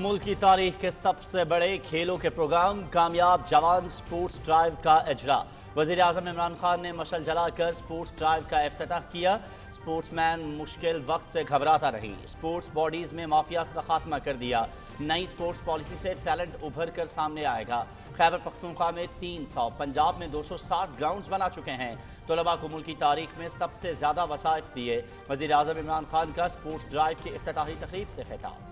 मुल्क की तारीख के सबसे बड़े खेलों के प्रोग्राम कामयाब जवान स्पोर्ट्स ड्राइव का इजरा। वज़ीर आज़म इमरान खान ने मशल जलाकर स्पोर्ट्स ड्राइव का इफ्तिताह किया। स्पोर्ट्समैन मुश्किल वक्त से घबराता नहीं, स्पोर्ट्स बॉडीज में माफिया का खात्मा कर दिया। नई स्पोर्ट्स पॉलिसी से टैलेंट उभर कर सामने आएगा। खैबर पख्तूनख्वा में 300, पंजाब में 260 ग्राउंड्स बना चुके हैं। तलबा को मुल्क की तारीख में सबसे ज्यादा वसाइफ दिए। वज़ीर आज़म इमरान खान का स्पोर्ट्स ड्राइव की इफ्तिताही तकरीब से खिताब।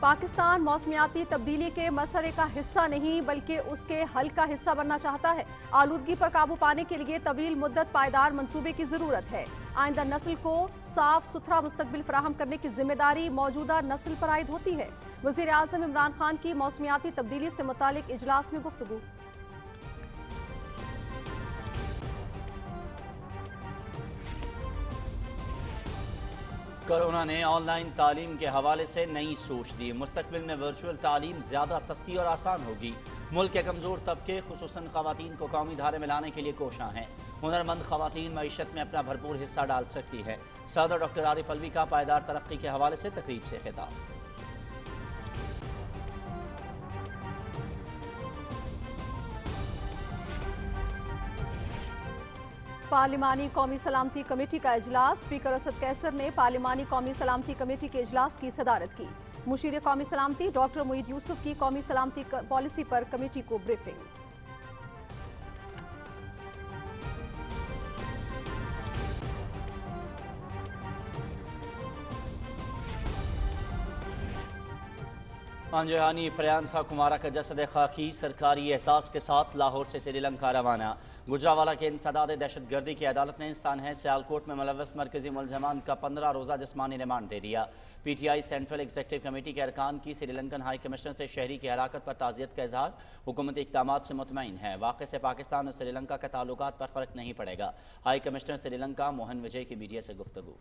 पाकिस्तान मौसमियाती तब्दीली के मसले का हिस्सा नहीं बल्कि उसके हल का हिस्सा बनना चाहता है। आलूदगी पर काबू पाने के लिए तवील मुद्दत पायदार मंसूबे की जरूरत है। आइंदा नस्ल को साफ सुथरा मुस्तकबिल फराहम करने की जिम्मेदारी मौजूदा नस्ल पर आयद होती है। वज़ीर आज़म इमरान खान की मौसमियाती तब्दीली से मुतालिक इजलास में गुफ्तगू। कोरोना ने ऑनलाइन तालीम के हवाले से नई सोच दी। मुस्तकबिल में वर्चुअल तालीम ज़्यादा सस्ती और आसान होगी। मुल्क के कमज़ोर तबके खुसूसन ख़वातीन को कौमी धारे में लाने के लिए कोशां हैं। हुनरमंद ख़वातीन मईशत में अपना भरपूर हिस्सा डाल सकती है। सदर डॉक्टर आरिफ अलवी का पायदार तरक्की के हवाले से तकरीब से खिताब। पार्लिमानी कौमी सलामती कमेटी का इजलास। स्पीकर असद कैसर ने पार्लिमानी कौमी सलामती कमेटी के इजलास की सदारत की। मुशीर कौमी सलामती डॉक्टर मुईद यूसुफ की कौमी सलामती पॉलिसी पर कमेटी को ब्रीफिंग। पांजहानी प्रियांथा कुमारा का जसद खाकी सरकारी एहसास के साथ लाहौर से श्रीलंका रवाना। गुजरावाला के इंसदाद दहशतगर्दी की अदालत ने इंसान है सियालकोट में मुलव्वस मरकजी मुलजमान का 15 रोज़ा जिस्मानी रिमांड दे दिया। PTI सेंट्रल एग्जीक्यूटिव कमेटी के अरकान की श्रीलंकन हाई कमिश्नर से शहरी की हलाकत पर ताज़ियत का इजहार। हुकूमती इक़दामात से मुतमईन है। वाक़े से पाकिस्तान और श्रीलंका के ताल्लुकात पर फ़र्क नहीं पड़ेगा। हाई कमिश्नर श्रीलंका मोहन विजय की मीडिया से गुफ्तगू।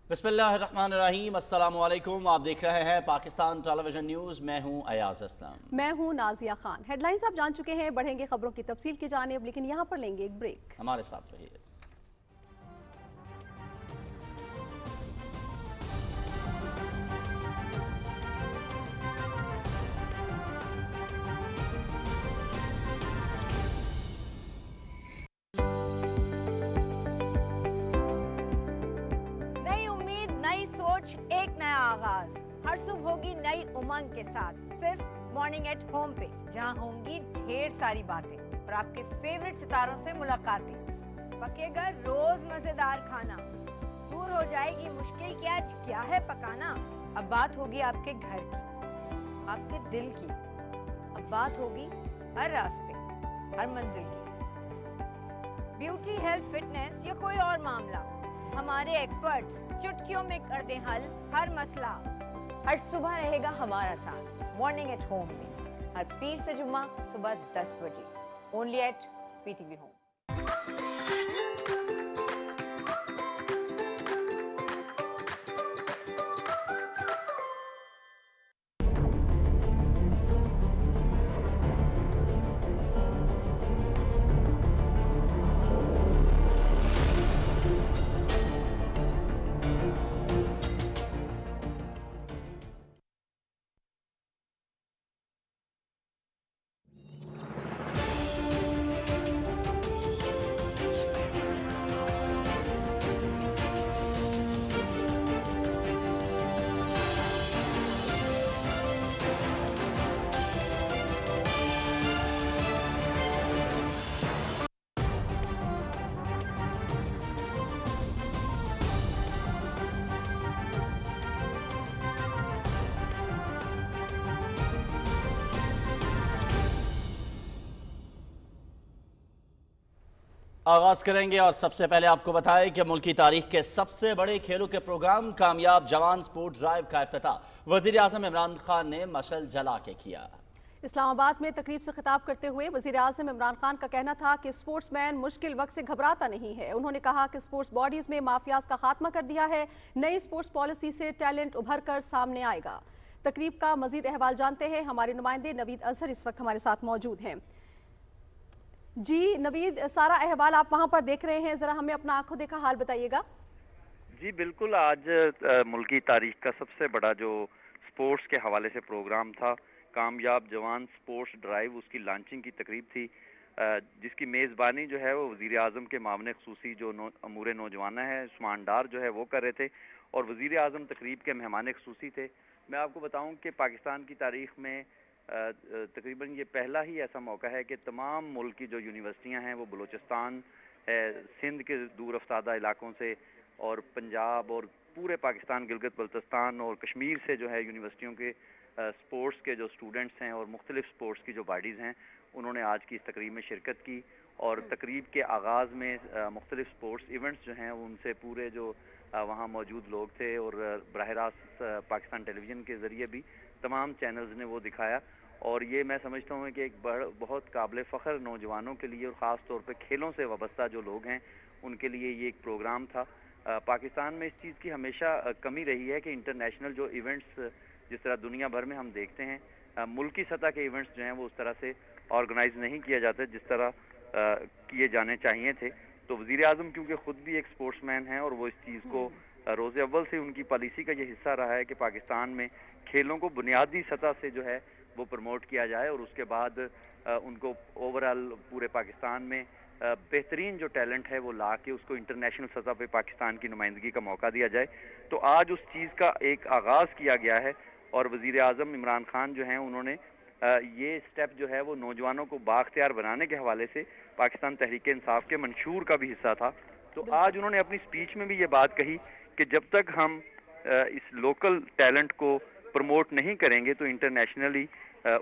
बिस्मिल्लाहिर्रहमानिर्रहीम, अस्सलाम वालेकुम। आप देख रहे हैं पाकिस्तान टेलीविजन न्यूज़। मैं हूं अयाज असलम। मैं हूं नाजिया खान। हेडलाइंस आप जान चुके हैं, बढ़ेंगे खबरों की तफसील की जानिब, लेकिन यहाँ पर लेंगे एक ब्रेक। हमारे साथ रहिए। एक नया आगाज हर सुबह होगी नई उमंग के साथ, सिर्फ मॉर्निंग एट होम पे, जहां होंगी ढेर सारी बातें और आपके फेवरेट सितारों से मुलाकातें। पकेगा रोज मजेदार खाना, दूर हो जाएगी मुश्किल कि आज क्या है पकाना। अब बात होगी आपके घर की, आपके दिल की, अब बात होगी हर रास्ते, हर मंजिल की। ब्यूटी, हेल्थ, फिटनेस या कोई और मामला, हमारे एक्सपर्ट्स चुटकियों में कर दें हल हर मसला। हर सुबह रहेगा हमारा साथ मॉर्निंग एट होम में, हर पीर से जुम्मा सुबह 10 बजे, ओनली एट PTV होम। आगाज करेंगे और सबसे पहले आपको बताएं कि मुल्क की तारीख के सबसे बड़े खेलों के प्रोग्राम कामयाब जवान स्पोर्ट्स ड्राइव का इफ्तिताह वज़ीर आज़म इमरान खान ने मशल जला के किया। इस्लामाबाद में तकरीब से खिताब करते हुए वज़ीर आज़म इमरान खान का कहना था कि स्पोर्ट्समैन मुश्किल वक्त से घबराता नहीं है। उन्होंने कहा कि स्पोर्ट्स बॉडीज में माफियाज का खात्मा कर दिया है, नई स्पोर्ट्स पॉलिसी से टैलेंट उभर कर सामने आएगा। तकरीब का मजीद अहवाल जानते हैं, हमारे नुमाइंदे नवीद अजहर इस वक्त हमारे साथ मौजूद हैं। जी नवीद, सारा अहवाल आप वहां पर देख रहे हैं, जरा हमें अपना आंखों देखा हाल बताइएगा। जी बिल्कुल, आज मुल्की तारीख का सबसे बड़ा जो स्पोर्ट्स के हवाले से प्रोग्राम था, कामयाब जवान स्पोर्ट्स ड्राइव, उसकी लॉन्चिंग की तकरीब थी, जिसकी मेज़बानी जो है वो वज़ीर आज़म के मामले खसूसी जो अमूर नौजवाना है उस्मान डार जो है वो कर रहे थे, और वज़ीर आज़म तकरीब के मेहमान खसूसी थे। मैं आपको बताऊं कि पाकिस्तान की तारीख में तकरीबन ये पहला ही ऐसा मौका है कि तमाम मुल्क की जो यूनिवर्सिटियाँ हैं वो बलूचिस्तान है, सिंध के दूर अफ्तादा इलाकों से, और पंजाब और पूरे पाकिस्तान, गिलगित बल्तिस्तान और कश्मीर से जो है यूनिवर्सिटियों के स्पोर्ट्स के जो स्टूडेंट्स हैं और मुख्तलिफ स्पोर्ट्स की जो बॉडीज़ हैं उन्होंने आज की इस तकरीब में शिरकत की। और तकरीब के आगाज़ में मुख्तलिफ स्पोर्ट्स इवेंट्स जो हैं उनसे पूरे जो वहाँ मौजूद लोग थे, और बराह रास्त पाकिस्तान टेलीविज़न के ज़रिए भी तमाम चैनल्स ने वो दिखाया। और ये मैं समझता हूँ कि एक बहुत काबिल फ़ख्र नौजवानों के लिए और ख़ास तौर पे खेलों से वाबस्ता जो लोग हैं उनके लिए ये एक प्रोग्राम था। पाकिस्तान में इस चीज़ की हमेशा कमी रही है कि इंटरनेशनल जो इवेंट्स जिस तरह दुनिया भर में हम देखते हैं, मुल्की सतह के इवेंट्स जो हैं वो उस तरह से ऑर्गेनाइज नहीं किया जाता जिस तरह किए जाने चाहिए थे। तो वज़ीर आज़म क्योंकि ख़ुद भी एक स्पोर्ट्समैन है और वो इस चीज़ को रोज़ अव्वल से उनकी पॉलिसी का ये हिस्सा रहा है कि पाकिस्तान में खेलों को बुनियादी सतह से जो है वो प्रमोट किया जाए, और उसके बाद उनको ओवरऑल पूरे पाकिस्तान में बेहतरीन जो टैलेंट है वो ला के उसको इंटरनेशनल सतह पे पाकिस्तान की नुमाइंदगी का मौका दिया जाए। तो आज उस चीज़ का एक आगाज़ किया गया है, और वज़ीर आज़म इमरान खान जो हैं उन्होंने ये स्टेप जो है वो नौजवानों को बाख्तियार बनाने के हवाले से पाकिस्तान तहरीक इंसाफ के मंशूर का भी हिस्सा था। तो आज उन्होंने अपनी स्पीच में भी ये बात कही कि जब तक हम इस लोकल टैलेंट को प्रमोट नहीं करेंगे तो इंटरनेशनली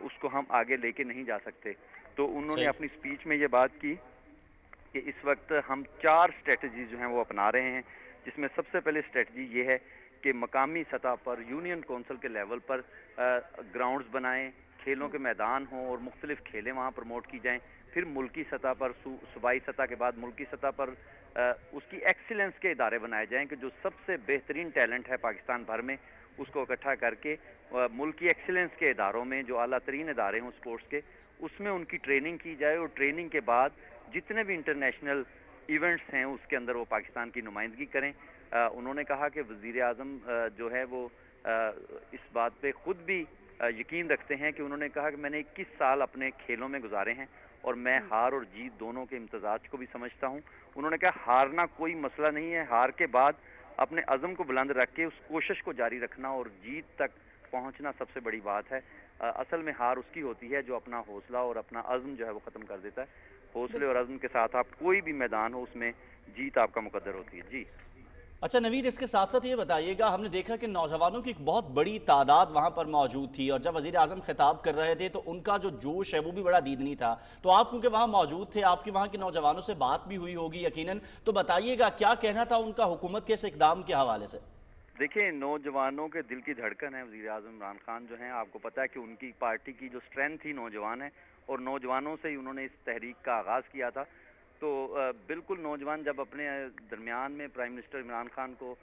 उसको हम आगे लेके नहीं जा सकते। तो उन्होंने अपनी स्पीच में ये बात की कि इस वक्त हम 4 स्ट्रेटजी जो हैं वो अपना रहे हैं, जिसमें सबसे पहले स्ट्रेटजी ये है कि मकामी सतह पर यूनियन कौंसिल के लेवल पर ग्राउंड्स बनाएं, खेलों के मैदान हों और मुख्तलिफ खेलें वहाँ प्रमोट की जाएं। फिर मुल्की सतह पर, सूबाई सतह के बाद मुल्की सतह पर उसकी एक्सीलेंस के इदारे बनाए जाएं कि जो सबसे बेहतरीन टैलेंट है पाकिस्तान भर में उसको इकट्ठा करके मुल्क की एक्सीलेंस के इदारों में जो आला तरीन इदारे हों स्पोर्ट्स के, उसमें उनकी ट्रेनिंग की जाए, और ट्रेनिंग के बाद जितने भी इंटरनेशनल इवेंट्स हैं उसके अंदर वो पाकिस्तान की नुमाइंदगी करें। उन्होंने कहा कि वज़ीर आज़म जो है वो इस बात पे ख़ुद भी यकीन रखते हैं कि उन्होंने कहा कि मैंने 21 साल अपने खेलों में गुजारे हैं और मैं हार और जीत दोनों के इम्तजाज को भी समझता हूँ। उन्होंने कहा हारना कोई मसला नहीं है, हार के बाद अपने अज़म को बुलंद रख के उस कोशिश को जारी रखना और जीत तक पहुँचना सबसे बड़ी बात है। असल में हार उसकी होती है जो अपना हौसला और अपना अज़म जो है वो ख़त्म कर देता है। हौसले और अज़म के साथ आप कोई भी मैदान हो उसमें जीत आपका मुकद्दर होती है। जी अच्छा नवीद, इसके साथ साथ ये बताइएगा, हमने देखा कि नौजवानों की एक बहुत बड़ी तादाद वहाँ पर मौजूद थी, और जब वज़ीर आज़म खिताब कर रहे थे तो उनका जो जोश है वो भी बड़ा दीदनी था। तो आप क्योंकि वहाँ मौजूद थे, आपकी वहाँ के नौजवानों से बात भी हुई होगी यकीनन, तो बताइएगा क्या कहना था उनका हुकूमत के इस इक़दाम के हवाले से। देखिए, नौजवानों के दिल की धड़कन है वज़ीर आज़म इमरान खान जो हैं। आपको पता है कि उनकी पार्टी की जो स्ट्रेंथ ही नौजवान है, और नौजवानों से ही उन्होंने इस तहरीक का आगाज़ किया था। तो बिल्कुल नौजवान जब अपने दरमियान में प्राइम मिनिस्टर इमरान खान को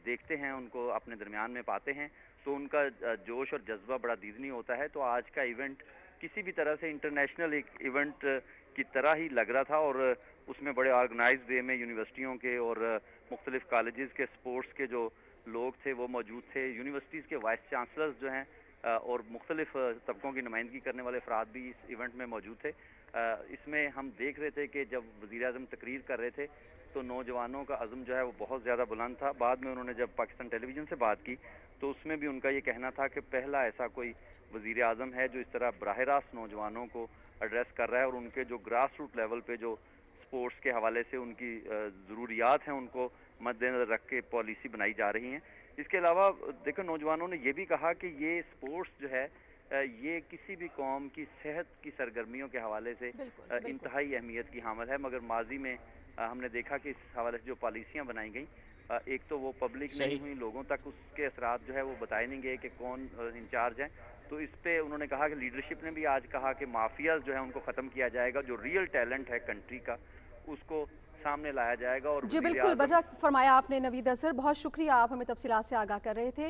देखते हैं, उनको अपने दरमियान में पाते हैं, तो उनका जोश और जज्बा बड़ा दीदनी होता है। तो आज का इवेंट किसी भी तरह से इंटरनेशनल एक इवेंट की तरह ही लग रहा था, और उसमें बड़े ऑर्गेनाइज वे में यूनिवर्सिटियों के और मुख्तलिफ कॉलेजेस के स्पोर्ट्स के जो लोग थे वो मौजूद थे। यूनिवर्सिटीज़ के वाइस चांसलर्स जो हैं और मुख्तलिफ तबकों की नुमाइंदगी करने वाले अफराद भी इस इवेंट में मौजूद थे। इसमें हम देख रहे थे कि जब वज़ीर आज़म तकरीर कर रहे थे तो नौजवानों का अज़म जो है वो बहुत ज़्यादा बुलंद था। बाद में उन्होंने जब पाकिस्तान टेलीविज़न से बात की तो उसमें भी उनका ये कहना था कि पहला ऐसा कोई वज़ीर आज़म है जो इस तरह बराह रास्त नौजवानों को एड्रेस कर रहा है, और उनके जो ग्रास रूट लेवल पे जो स्पोर्ट्स के हवाले से उनकी ज़रूरियात हैं उनको मद्देनज़र रख के पॉलिसी बनाई जा रही हैं। इसके अलावा देखो, नौजवानों ने ये भी कहा कि ये स्पोर्ट्स जो है ये किसी भी कौम की सेहत की सरगर्मियों के हवाले से इंतहाई अहमियत की हामिल है। मगर माजी में हमने देखा कि इस हवाले से जो पॉलिसियाँ बनाई गई, एक तो वो पब्लिक नहीं हुई, लोगों तक उसके असरात जो है वो बताए नहीं गए कि कौन इंचार्ज हैं, تو اس پہ انہوں نے کہا کہ لیڈرشپ نے بھی آج کہا کہ مافیاز جو ہے ان کو ختم کیا جائے گا, جو ریئل ٹیلنٹ ہے کنٹری کا اس کو سامنے لایا جائے گا. اور جی بالکل بجا فرمایا آپ نے نوید اظہر, بہت شکریہ, آپ ہمیں تفصیلات سے آگاہ کر رہے تھے.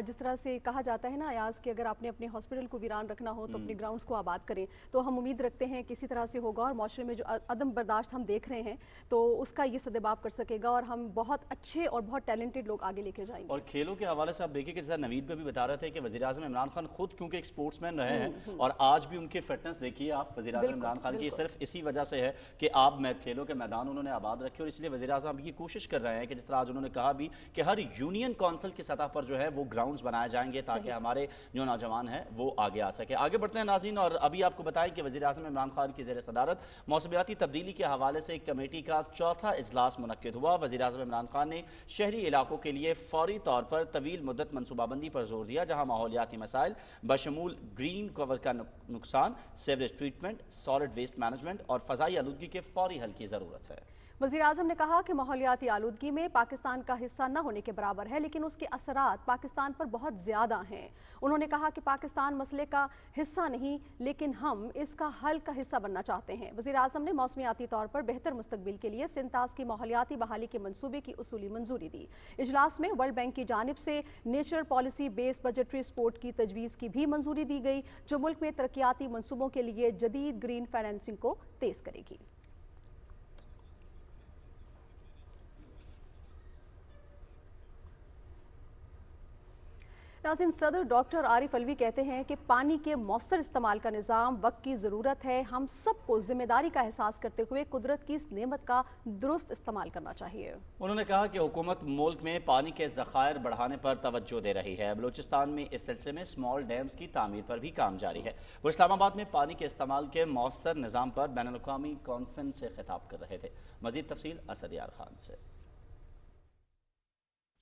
جس طرح سے کہا جاتا ہے نا ایاز کہ اگر آپ نے اپنے ہاسپٹل کو ویران رکھنا ہو تو اپنے گراؤنڈز کو آباد کریں, تو ہم امید رکھتے ہیں کسی طرح سے ہوگا اور معاشرے میں جو عدم برداشت ہم دیکھ رہے ہیں تو اس کا یہ سدباب کر سکے گا اور ہم بہت اچھے اور بہت ٹیلنٹڈ لوگ آگے لے کے جائیں گے. اور کھیلوں کے حوالے سے آپ دیکھیں کہ جیسا نوید پہ بھی بتا رہے تھے کہ وزیر اعظم عمران خان خود کیونکہ ایک سپورٹس مین رہے ہیں اور آج بھی ان کی فٹنس دیکھیے آپ وزیر اعظم عمران خان کی, صرف اسی وجہ سے ہے کہ آپ کھیلوں کے میدان انہوں نے آباد رکھے, اور اس لیے وزیر اعظم یہ کوشش کر رہے ہیں کہ جس طرح آج انہوں نے کہا بھی کہ ہر یونین کونسل کی سطح پر جو ہے وہ گراؤنڈز بنائے جائیں گے تاکہ ہمارے جو نوجوان ہیں وہ آگے آ سکے. آگے بڑھتے ہیں ناظرین, اور ابھی آپ کو بتائیں کہ وزیر اعظم عمران خان کی زیر صدارت موسمیاتی تبدیلی کے حوالے سے ایک کمیٹی کا چوتھا اجلاس منعقد ہوا. وزیر اعظم عمران خان نے شہری علاقوں کے لیے فوری طور پر طویل مدت منصوبہ بندی پر زور دیا, جہاں ماحولیاتی مسائل بشمول گرین کور کا نقصان, sewerage treatment, solid waste management اور فضائی آلودگی کے فوری حل کی ضرورت ہے. وزیر اعظم نے کہا کہ ماحولیاتی آلودگی میں پاکستان کا حصہ نہ ہونے کے برابر ہے, لیکن اس کے اثرات پاکستان پر بہت زیادہ ہیں. انہوں نے کہا کہ پاکستان مسئلے کا حصہ نہیں لیکن ہم اس کا حل کا حصہ بننا چاہتے ہیں. وزیر اعظم نے موسمیاتی طور پر بہتر مستقبل کے لیے سنتاس کی ماحولیاتی بحالی کے منصوبے کی اصولی منظوری دی. اجلاس میں ورلڈ بینک کی جانب سے نیچر پالیسی بیس بجٹری سپورٹ کی تجویز کی بھی منظوری دی گئی, جو ملک میں ترقیاتی منصوبوں کے لیے جدید گرین فائنینسنگ کو تیز کرے گی. ناظرین, صدر ڈاکٹر عارف علوی کہتے ہیں کہ پانی کے مؤثر استعمال کا نظام وقت کی ضرورت ہے. ہم سب کو ذمہ داری کا احساس کرتے ہوئے قدرت کی اس نعمت کا درست استعمال کرنا چاہیے. انہوں نے کہا کہ حکومت ملک میں پانی کے ذخائر بڑھانے پر توجہ دے رہی ہے. بلوچستان میں اس سلسلے میں اسمال ڈیمز کی تعمیر پر بھی کام جاری ہے. وہ اسلام آباد میں پانی کے استعمال کے مؤثر نظام پر بین الاقوامی کانفرنس سے خطاب کر رہے تھے. مزید تفصیل اسد یار خان سے.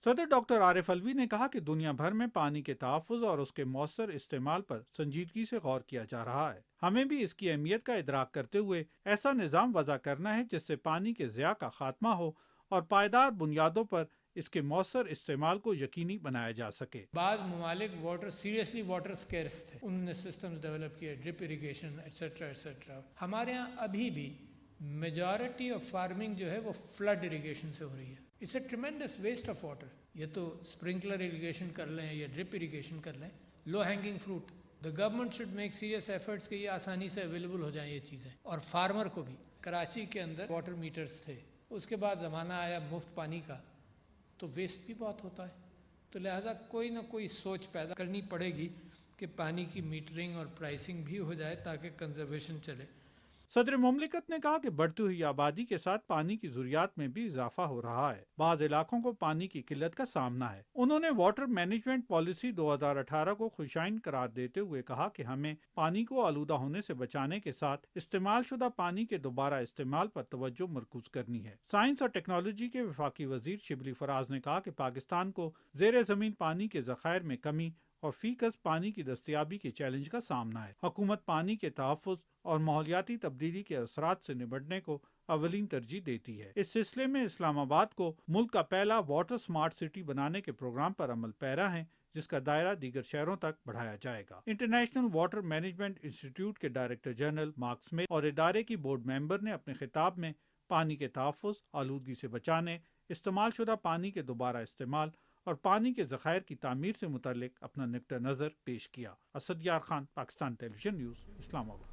صدر ڈاکٹر عارف علوی نے کہا کہ دنیا بھر میں پانی کے تحفظ اور اس کے مؤثر استعمال پر سنجیدگی سے غور کیا جا رہا ہے. ہمیں بھی اس کی اہمیت کا ادراک کرتے ہوئے ایسا نظام وضع کرنا ہے جس سے پانی کے ضیاع کا خاتمہ ہو اور پائیدار بنیادوں پر اس کے مؤثر استعمال کو یقینی بنایا جا سکے. بعض ممالک سیریسلی واٹر سکیرس تھے, انہوں نے سسٹمز ڈیولپ کیے, ڈرپ اریگیشن ایٹسیٹرا ایٹسیٹرا. ہمارے ہاں ابھی بھی میجارٹی آف فارمنگ جو ہے وہ فلڈ اریگیشن سے ہو رہی ہے. It's a tremendous waste of water. یہ تو اسپرنکلر اریگیشن کر لیں یا ڈرپ اریگیشن کر لیں, لو hanging fruit. The government should make serious efforts کہ یہ آسانی سے اویلیبل ہو جائیں یہ چیزیں. اور فارمر کو بھی, کراچی کے اندر واٹر میٹرز تھے, اس کے بعد زمانہ آیا مفت پانی کا, تو ویسٹ بھی بہت ہوتا ہے. تو لہٰذا کوئی نہ کوئی سوچ پیدا کرنی پڑے گی کہ پانی کی میٹرنگ اور پرائسنگ بھی ہو جائے تاکہ کنزرویشن چلے. صدر مملکت نے کہا کہ بڑھتی ہوئی آبادی کے ساتھ پانی کی ضروریات میں بھی اضافہ ہو رہا ہے. بعض علاقوں کو پانی کی قلت کا سامنا ہے. انہوں نے واٹر مینجمنٹ پالیسی 2018 کو خوشائن قرار دیتے ہوئے کہا کہ ہمیں پانی کو آلودہ ہونے سے بچانے کے ساتھ استعمال شدہ پانی کے دوبارہ استعمال پر توجہ مرکوز کرنی ہے. سائنس اور ٹیکنالوجی کے وفاقی وزیر شبلی فراز نے کہا کہ پاکستان کو زیر زمین پانی کے ذخائر میں کمی اور فی کس پانی کی دستیابی کے چیلنج کا سامنا ہے. حکومت پانی کے تحفظ اور ماحولیاتی تبدیلی کے اثرات سے نمٹنے کو اولین ترجیح دیتی ہے. اس سلسلے میں اسلام آباد کو ملک کا پہلا واٹر سمارٹ سٹی بنانے کے پروگرام پر عمل پیرا ہے, جس کا دائرہ دیگر شہروں تک بڑھایا جائے گا. انٹرنیشنل واٹر مینجمنٹ انسٹی ٹیوٹ کے ڈائریکٹر جنرل مارک سمتھ اور ادارے کی بورڈ ممبر نے اپنے خطاب میں پانی کے تحفظ, آلودگی سے بچانے, استعمال شدہ پانی کے دوبارہ استعمال اور پانی کے ذخائر کی تعمیر سے متعلق اپنا نقطہ نظر پیش کیا. اسد یار خان, پاکستان ٹیلی ویژن نیوز, اسلام آباد.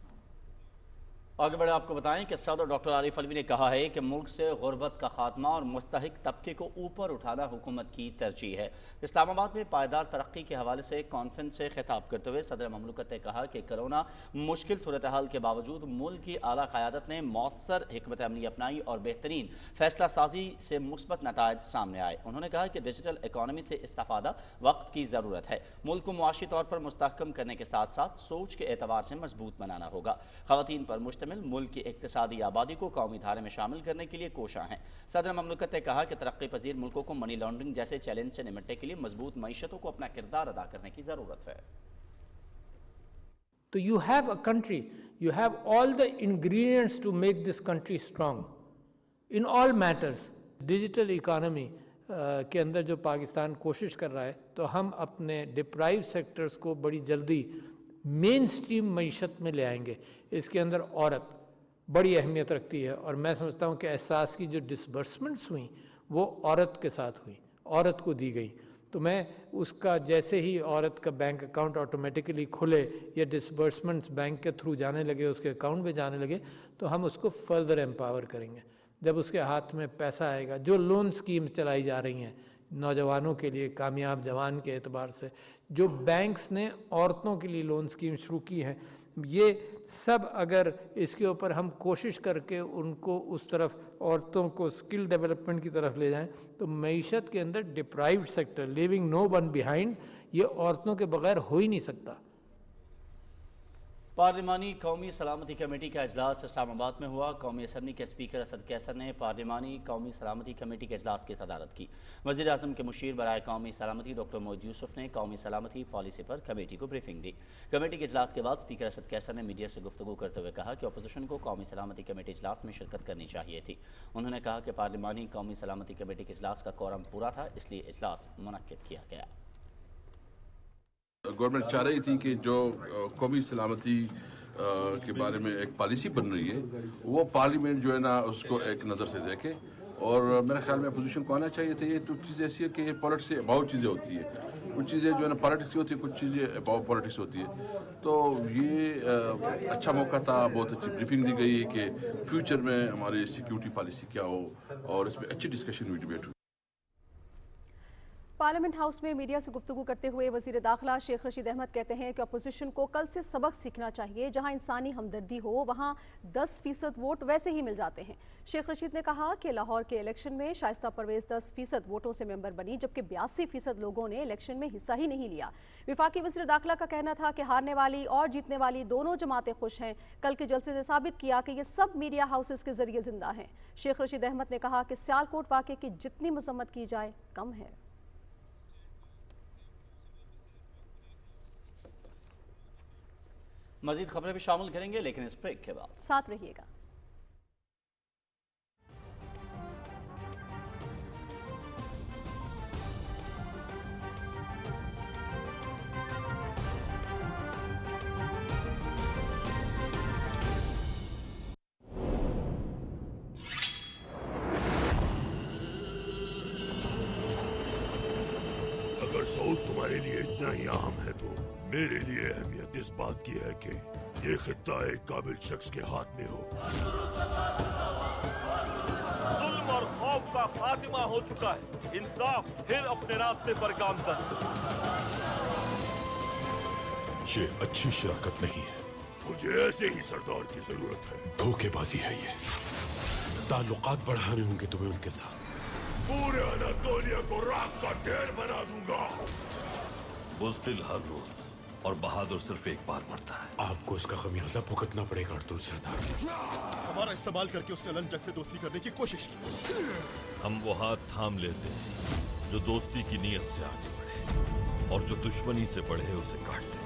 آگے بڑھے آپ کو بتائیں کہ صدر ڈاکٹر عارف علوی نے کہا ہے کہ ملک سے غربت کا خاتمہ اور مستحق طبقے کو اوپر اٹھانا حکومت کی ترجیح ہے. اسلام آباد میں پائیدار ترقی کے حوالے سے کانفرنس سے خطاب کرتے ہوئے صدر مملکت نے کہا کہ کرونا مشکل صورتحال کے باوجود ملک کی اعلیٰ قیادت نے مؤثر حکمت عملی اپنائی اور بہترین فیصلہ سازی سے مثبت نتائج سامنے آئے. انہوں نے کہا کہ ڈیجیٹل اکانومی سے استفادہ وقت کی ضرورت ہے. ملک کو معاشی طور پر مستحکم کرنے کے ساتھ ساتھ سوچ کے اعتبار سے مضبوط بنانا ہوگا. خواتین پر مشتمل ملک کی اقتصادی آبادی کو قومی دھارے میں شامل کرنے کے لیے کوشاں ہیں. صدر مملکت نے کہا کہ ترقی پذیر ملکوں کو منی لانڈرنگ جیسے چیلنج سے نمٹنے کے لیے مضبوط معیشتوں کو اپنا کردار ادا کرنے کی ضرورت ہے. تو you have a country, you have all the ingredients to make this country strong in all matters. Digital economy, کے اندر جو پاکستان کوشش کر رہا ہے تو ہم اپنے ڈپرائیو سیکٹرز کو بڑی جلدی مین سٹریم معیشت میں لے آئیں گے. اس کے اندر عورت بڑی اہمیت رکھتی ہے اور میں سمجھتا ہوں کہ احساس کی جو ڈسبرسمنٹس ہوئیں وہ عورت کے ساتھ ہوئیں, عورت کو دی گئی. تو میں اس کا جیسے ہی عورت کا بینک اکاؤنٹ آٹومیٹیکلی کھلے یا ڈسبرسمنٹس بینک کے تھرو جانے لگے, اس کے اکاؤنٹ میں جانے لگے, تو ہم اس کو فردر امپاور کریں گے. جب اس کے ہاتھ میں پیسہ آئے گا, جو لون سکیم چلائی جا رہی ہیں نوجوانوں کے لیے, کامیاب جوان کے اعتبار سے, جو بینکس نے عورتوں کے لیے لون سکیم شروع کی ہیں, یہ سب اگر اس کے اوپر ہم کوشش کر کے ان کو اس طرف عورتوں کو اسکل ڈیولپمنٹ کی طرف لے جائیں تو معیشت کے اندر ڈپرائیوڈ سیکٹر, لیونگ نو ون بیہائنڈ, یہ عورتوں کے بغیر ہو ہی نہیں سکتا. پارلیمانی قومی سلامتی کمیٹی کا اجلاس اسلام آباد میں ہوا. قومی اسمبلی کے اسپیکر اسد کیسر نے پارلیمانی قومی سلامتی کمیٹی کے اجلاس کی صدارت کی. وزیر اعظم کے مشیر برائے قومی سلامتی ڈاکٹر موعود یوسف نے قومی سلامتی پالیسی پر کمیٹی کو بریفنگ دی. کمیٹی کے اجلاس کے بعد اسپیکر اسد کیسر نے میڈیا سے گفتگو کرتے ہوئے کہا کہ اپوزیشن کو قومی سلامتی کمیٹی اجلاس میں شرکت کرنی چاہیے تھی. انہوں نے کہا کہ پارلیمانی قومی سلامتی کمیٹی کے اجلاس کا کورم پورا تھا, اس لیے اجلاس منعقد کیا گیا. گورنمنٹ چاہ رہی تھی کہ جو قومی سلامتی کے بارے میں ایک پالیسی بن رہی ہے وہ پارلیمنٹ جو ہے نا اس کو ایک نظر سے دیکھے, اور میرے خیال میں اپوزیشن کو آنا چاہیے تھا. یہ تو چیز ایسی ہے کہ پالیٹکس سے اباؤٹ چیزیں ہوتی ہیں, کچھ چیزیں جو ہے نا پالیٹکس کی ہوتی ہے, کچھ چیزیں اباؤٹ پالیٹکس ہوتی ہے. تو یہ اچھا موقع تھا, بہت اچھی بریفنگ دی گئی کہ فیوچر میں ہماری سیکیورٹی پالیسی کیا ہو, اور اس پہ اچھی ڈسکشن ہوئی, ڈیبیٹ ہوئی. پارلیمنٹ ہاؤس میں میڈیا سے گفتگو کرتے ہوئے وزیر داخلہ شیخ رشید احمد کہتے ہیں کہ اپوزیشن کو کل سے سبق سیکھنا چاہیے. جہاں انسانی ہمدردی ہو وہاں 10% ووٹ ویسے ہی مل جاتے ہیں. شیخ رشید نے کہا کہ لاہور کے الیکشن میں شائستہ پرویز 10% ووٹوں سے ممبر بنی, جبکہ 82% لوگوں نے الیکشن میں حصہ ہی نہیں لیا. وفاقی وزیر داخلہ کا کہنا تھا کہ ہارنے والی اور جیتنے والی دونوں جماعتیں خوش ہیں. کل کے جلسے سے ثابت کیا کہ یہ سب میڈیا ہاؤسز کے ذریعے زندہ ہیں. شیخ رشید احمد نے کہا کہ سیالکوٹ واقعے کی جتنی مذمت کی جائے کم ہے. مزید خبریں بھی شامل کریں گے لیکن اس بریک کے بعد. ساتھ رہیے گا. اگر سعود تمہارے لیے اتنا ہی اہم ہے تو میرے لیے اہمیت اس بات کی ہے کہ یہ خطہ ایک قابل شخص کے ہاتھ میں ہو. ظلم اور خوف کا خاتمہ ہو چکا ہے, انصاف پھر اپنے راستے پر گامزن. یہ اچھی شراکت نہیں ہے. مجھے ایسے ہی سردار کی ضرورت ہے. دھوکے بازی ہے یہ. تعلقات بڑھانے ہوں گے تمہیں ان کے ساتھ. پورے اناطولیہ کو راک کا ڈھیر بنا دوں گا. بزدل ہر روز اور بہادر صرف ایک بار مرتا ہے. آپ کو اس کا خمیازہ بھگتنا پڑے گا ارطغرل سردار. ہمارا استعمال کر کے اس نے لن جنگ سے دوستی کرنے کی کوشش کی. ہم وہ ہاتھ تھام لیتے ہیں جو دوستی کی نیت سے آگے بڑھے, اور جو دشمنی سے بڑھے اسے کاٹ دیتے ہیں.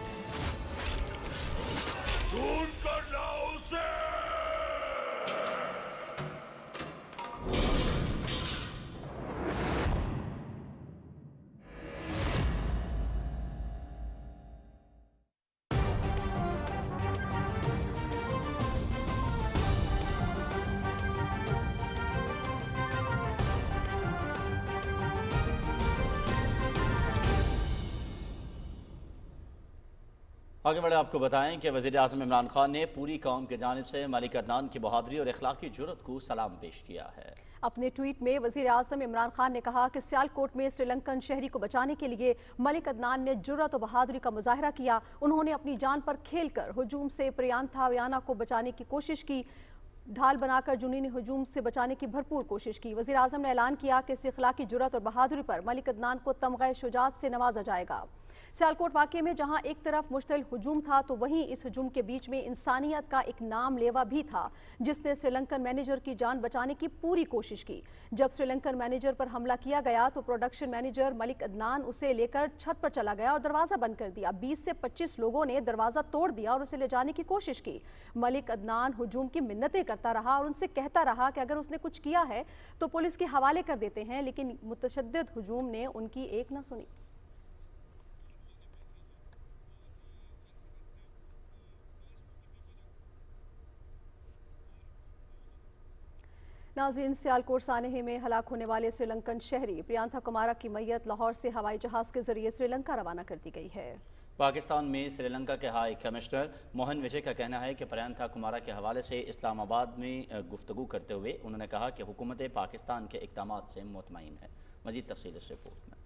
ڈھونڈ کر لاؤ اسے. آگے بڑھے آپ کو بتائیں کہ وزیر اعظم عمران خان نے پوری قوم کی جانب سے ملک عدنان کی بہادری اور اخلاقی جرأت کو سلام پیش کیا ہے. اپنے ٹویٹ میں وزیر اعظم عمران خان نے کہا کہ سیالکوٹ میں سری لنکن شہری کو بچانے کے لیے ملک عدنان نے جرأت و بہادری کا مظاہرہ کیا. انہوں نے اپنی جان پر کھیل کر ہجوم سے پریانتھا ویانا کو بچانے کی کوشش کی. ڈھال بنا کر جنونی ہجوم سے بچانے کی بھرپور کوشش کی. وزیر اعظم نے اعلان کیا کہ اس اخلاقی جرأت اور بہادری پر ملک عدنان کو تمغہ شجاعت سے نوازا جائے گا. सियालकोट वाकये में जहां एक तरफ मुश्तइल हुजूम था तो वहीं इस हुजूम के बीच में इंसानियत का एक नाम लेवा भी था जिसने श्रीलंकन मैनेजर की जान बचाने की पूरी कोशिश की। जब श्रीलंकन मैनेजर पर हमला किया गया तो प्रोडक्शन मैनेजर मलिक अदनान उसे लेकर छत पर चला गया और दरवाजा बंद कर दिया। 20 से 25 लोगों ने दरवाजा तोड़ दिया और उसे ले जाने की कोशिश की। मलिक अदनान हुजूम की मिन्नतें करता रहा और उनसे कहता रहा कि अगर उसने कुछ किया है तो पुलिस के हवाले कर देते हैं, लेकिन मुतशद्दिद हुजूम ने उनकी एक न सुनी। नाज़रीन, सियालकोट सानेहे में हलाक होने वाले श्रीलंकन शहरी प्रियांथा कुमारा की मैयत लाहौर से हवाई जहाज़ के जरिए श्रीलंका रवाना कर दी गई है। पाकिस्तान में श्रीलंका के हाई कमिश्नर मोहन विजय का कहना है कि प्रियांथा कुमारा के हवाले से इस्लामाबाद में गुफ्तगू करते हुए उन्होंने कहा कि हुकूमत पाकिस्तान के इक़दामात से मुतमईन है। मज़ीद तफसील इस रिपोर्ट में।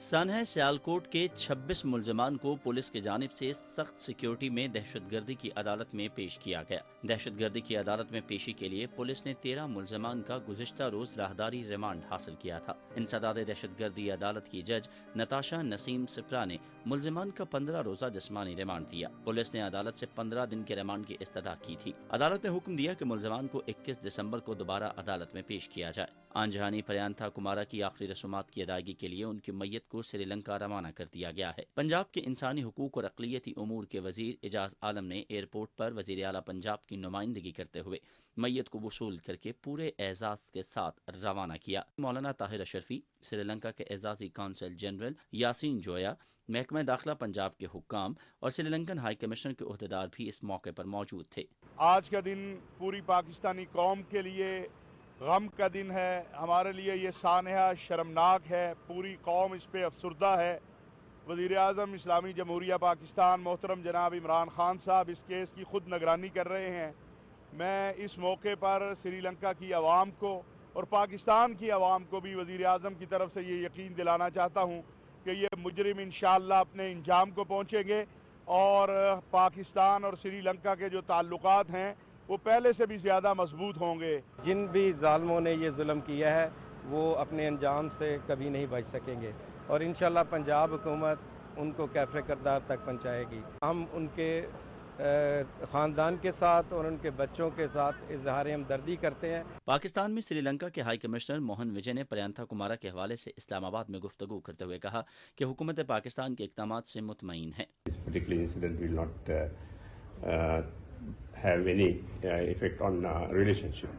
सन है सियालकोट के 26 मुल्ज़मान को पुलिस की जानिब से सख्त सिक्योरिटी में दहशतगर्दी की अदालत में पेश किया गया। दहशतगर्दी की अदालत में पेशी के लिए पुलिस ने 13 मुल्ज़मान का गुज़िश्ता रोज राहदारी रिमांड हासिल किया था। इंसदाद दहशतगर्दी अदालत की जज नताशा नसीम सिप्रा ने मुल्ज़मान का 15 रोज़ा जिस्मानी रिमांड दिया। पुलिस ने अदालत से 15 दिन के रिमांड की इस्तदा की थी। अदालत ने हुक्म दिया कि मुल्ज़मान को 21 दिसंबर को दोबारा अदालत में पेश किया जाए। आंजहानी प्रियांथा कुमारा की आखिरी रसूमात की अदायगी के लिए उनकी मैयत को श्रीलंका रवाना कर दिया गया है। पंजाब के इंसानी हुकूक और अक़लियती उमूर के वजीर एजाज आलम ने एयरपोर्ट पर वजीर आला पंजाब की नुमाइंदगी करते हुए मैयत को वसूल करके पूरे एजाज के साथ रवाना किया। मौलाना ताहिर अशरफी, श्रीलंका के एजाजी काउंसिल जनरल यासीन जोया, महकमा दाखिला पंजाब के हुक्काम और श्रीलंकन हाई कमिश्नर के ओहदेदार भी इस मौके पर मौजूद थे। आज का दिन पूरी पाकिस्तानी कौम के लिए गम का दिन है। हमारे लिए ये सानहा शर्मनाक है। पूरी कौम इस पे अफसरदा है। वज़ीर आज़म इस्लामी जमहूरिया पाकिस्तान मोहतरम जनाब इमरान खान साहब इस केस की खुद निगरानी कर रहे हैं। मैं इस मौके पर श्रीलंका की आवाम को और पाकिस्तान की आवाम को भी वज़ीर आज़म की तरफ से ये यकीन दिलाना चाहता हूँ कि ये मुजरिम इंशाअल्लाह अपने इंजाम को पहुँचेंगे और पाकिस्तान और श्रीलंका के जो ताल्लुकात हैं वो पहले से भी ज़्यादा मजबूत होंगे। जिन भी जालिमों ने ये जुल्म किया है वो अपने अंजाम से कभी नहीं बच सकेंगे और इंशाअल्लाह पंजाब हुकूमत उनको कैफ़े किरदार तक पहुँचाएगी। हम उनके ख़ानदान के साथ और उनके बच्चों के साथ इज़हार हमदर्दी करते हैं। पाकिस्तान में श्रीलंका के हाई कमिश्नर मोहन विजय ने प्रियांथा कुमारा के हवाले से इस्लामाबाद में गुफ्तगू करते हुए कहा कि हुकूमत पाकिस्तान के इक़दामात से मुतमईन है। have any effect on relationship.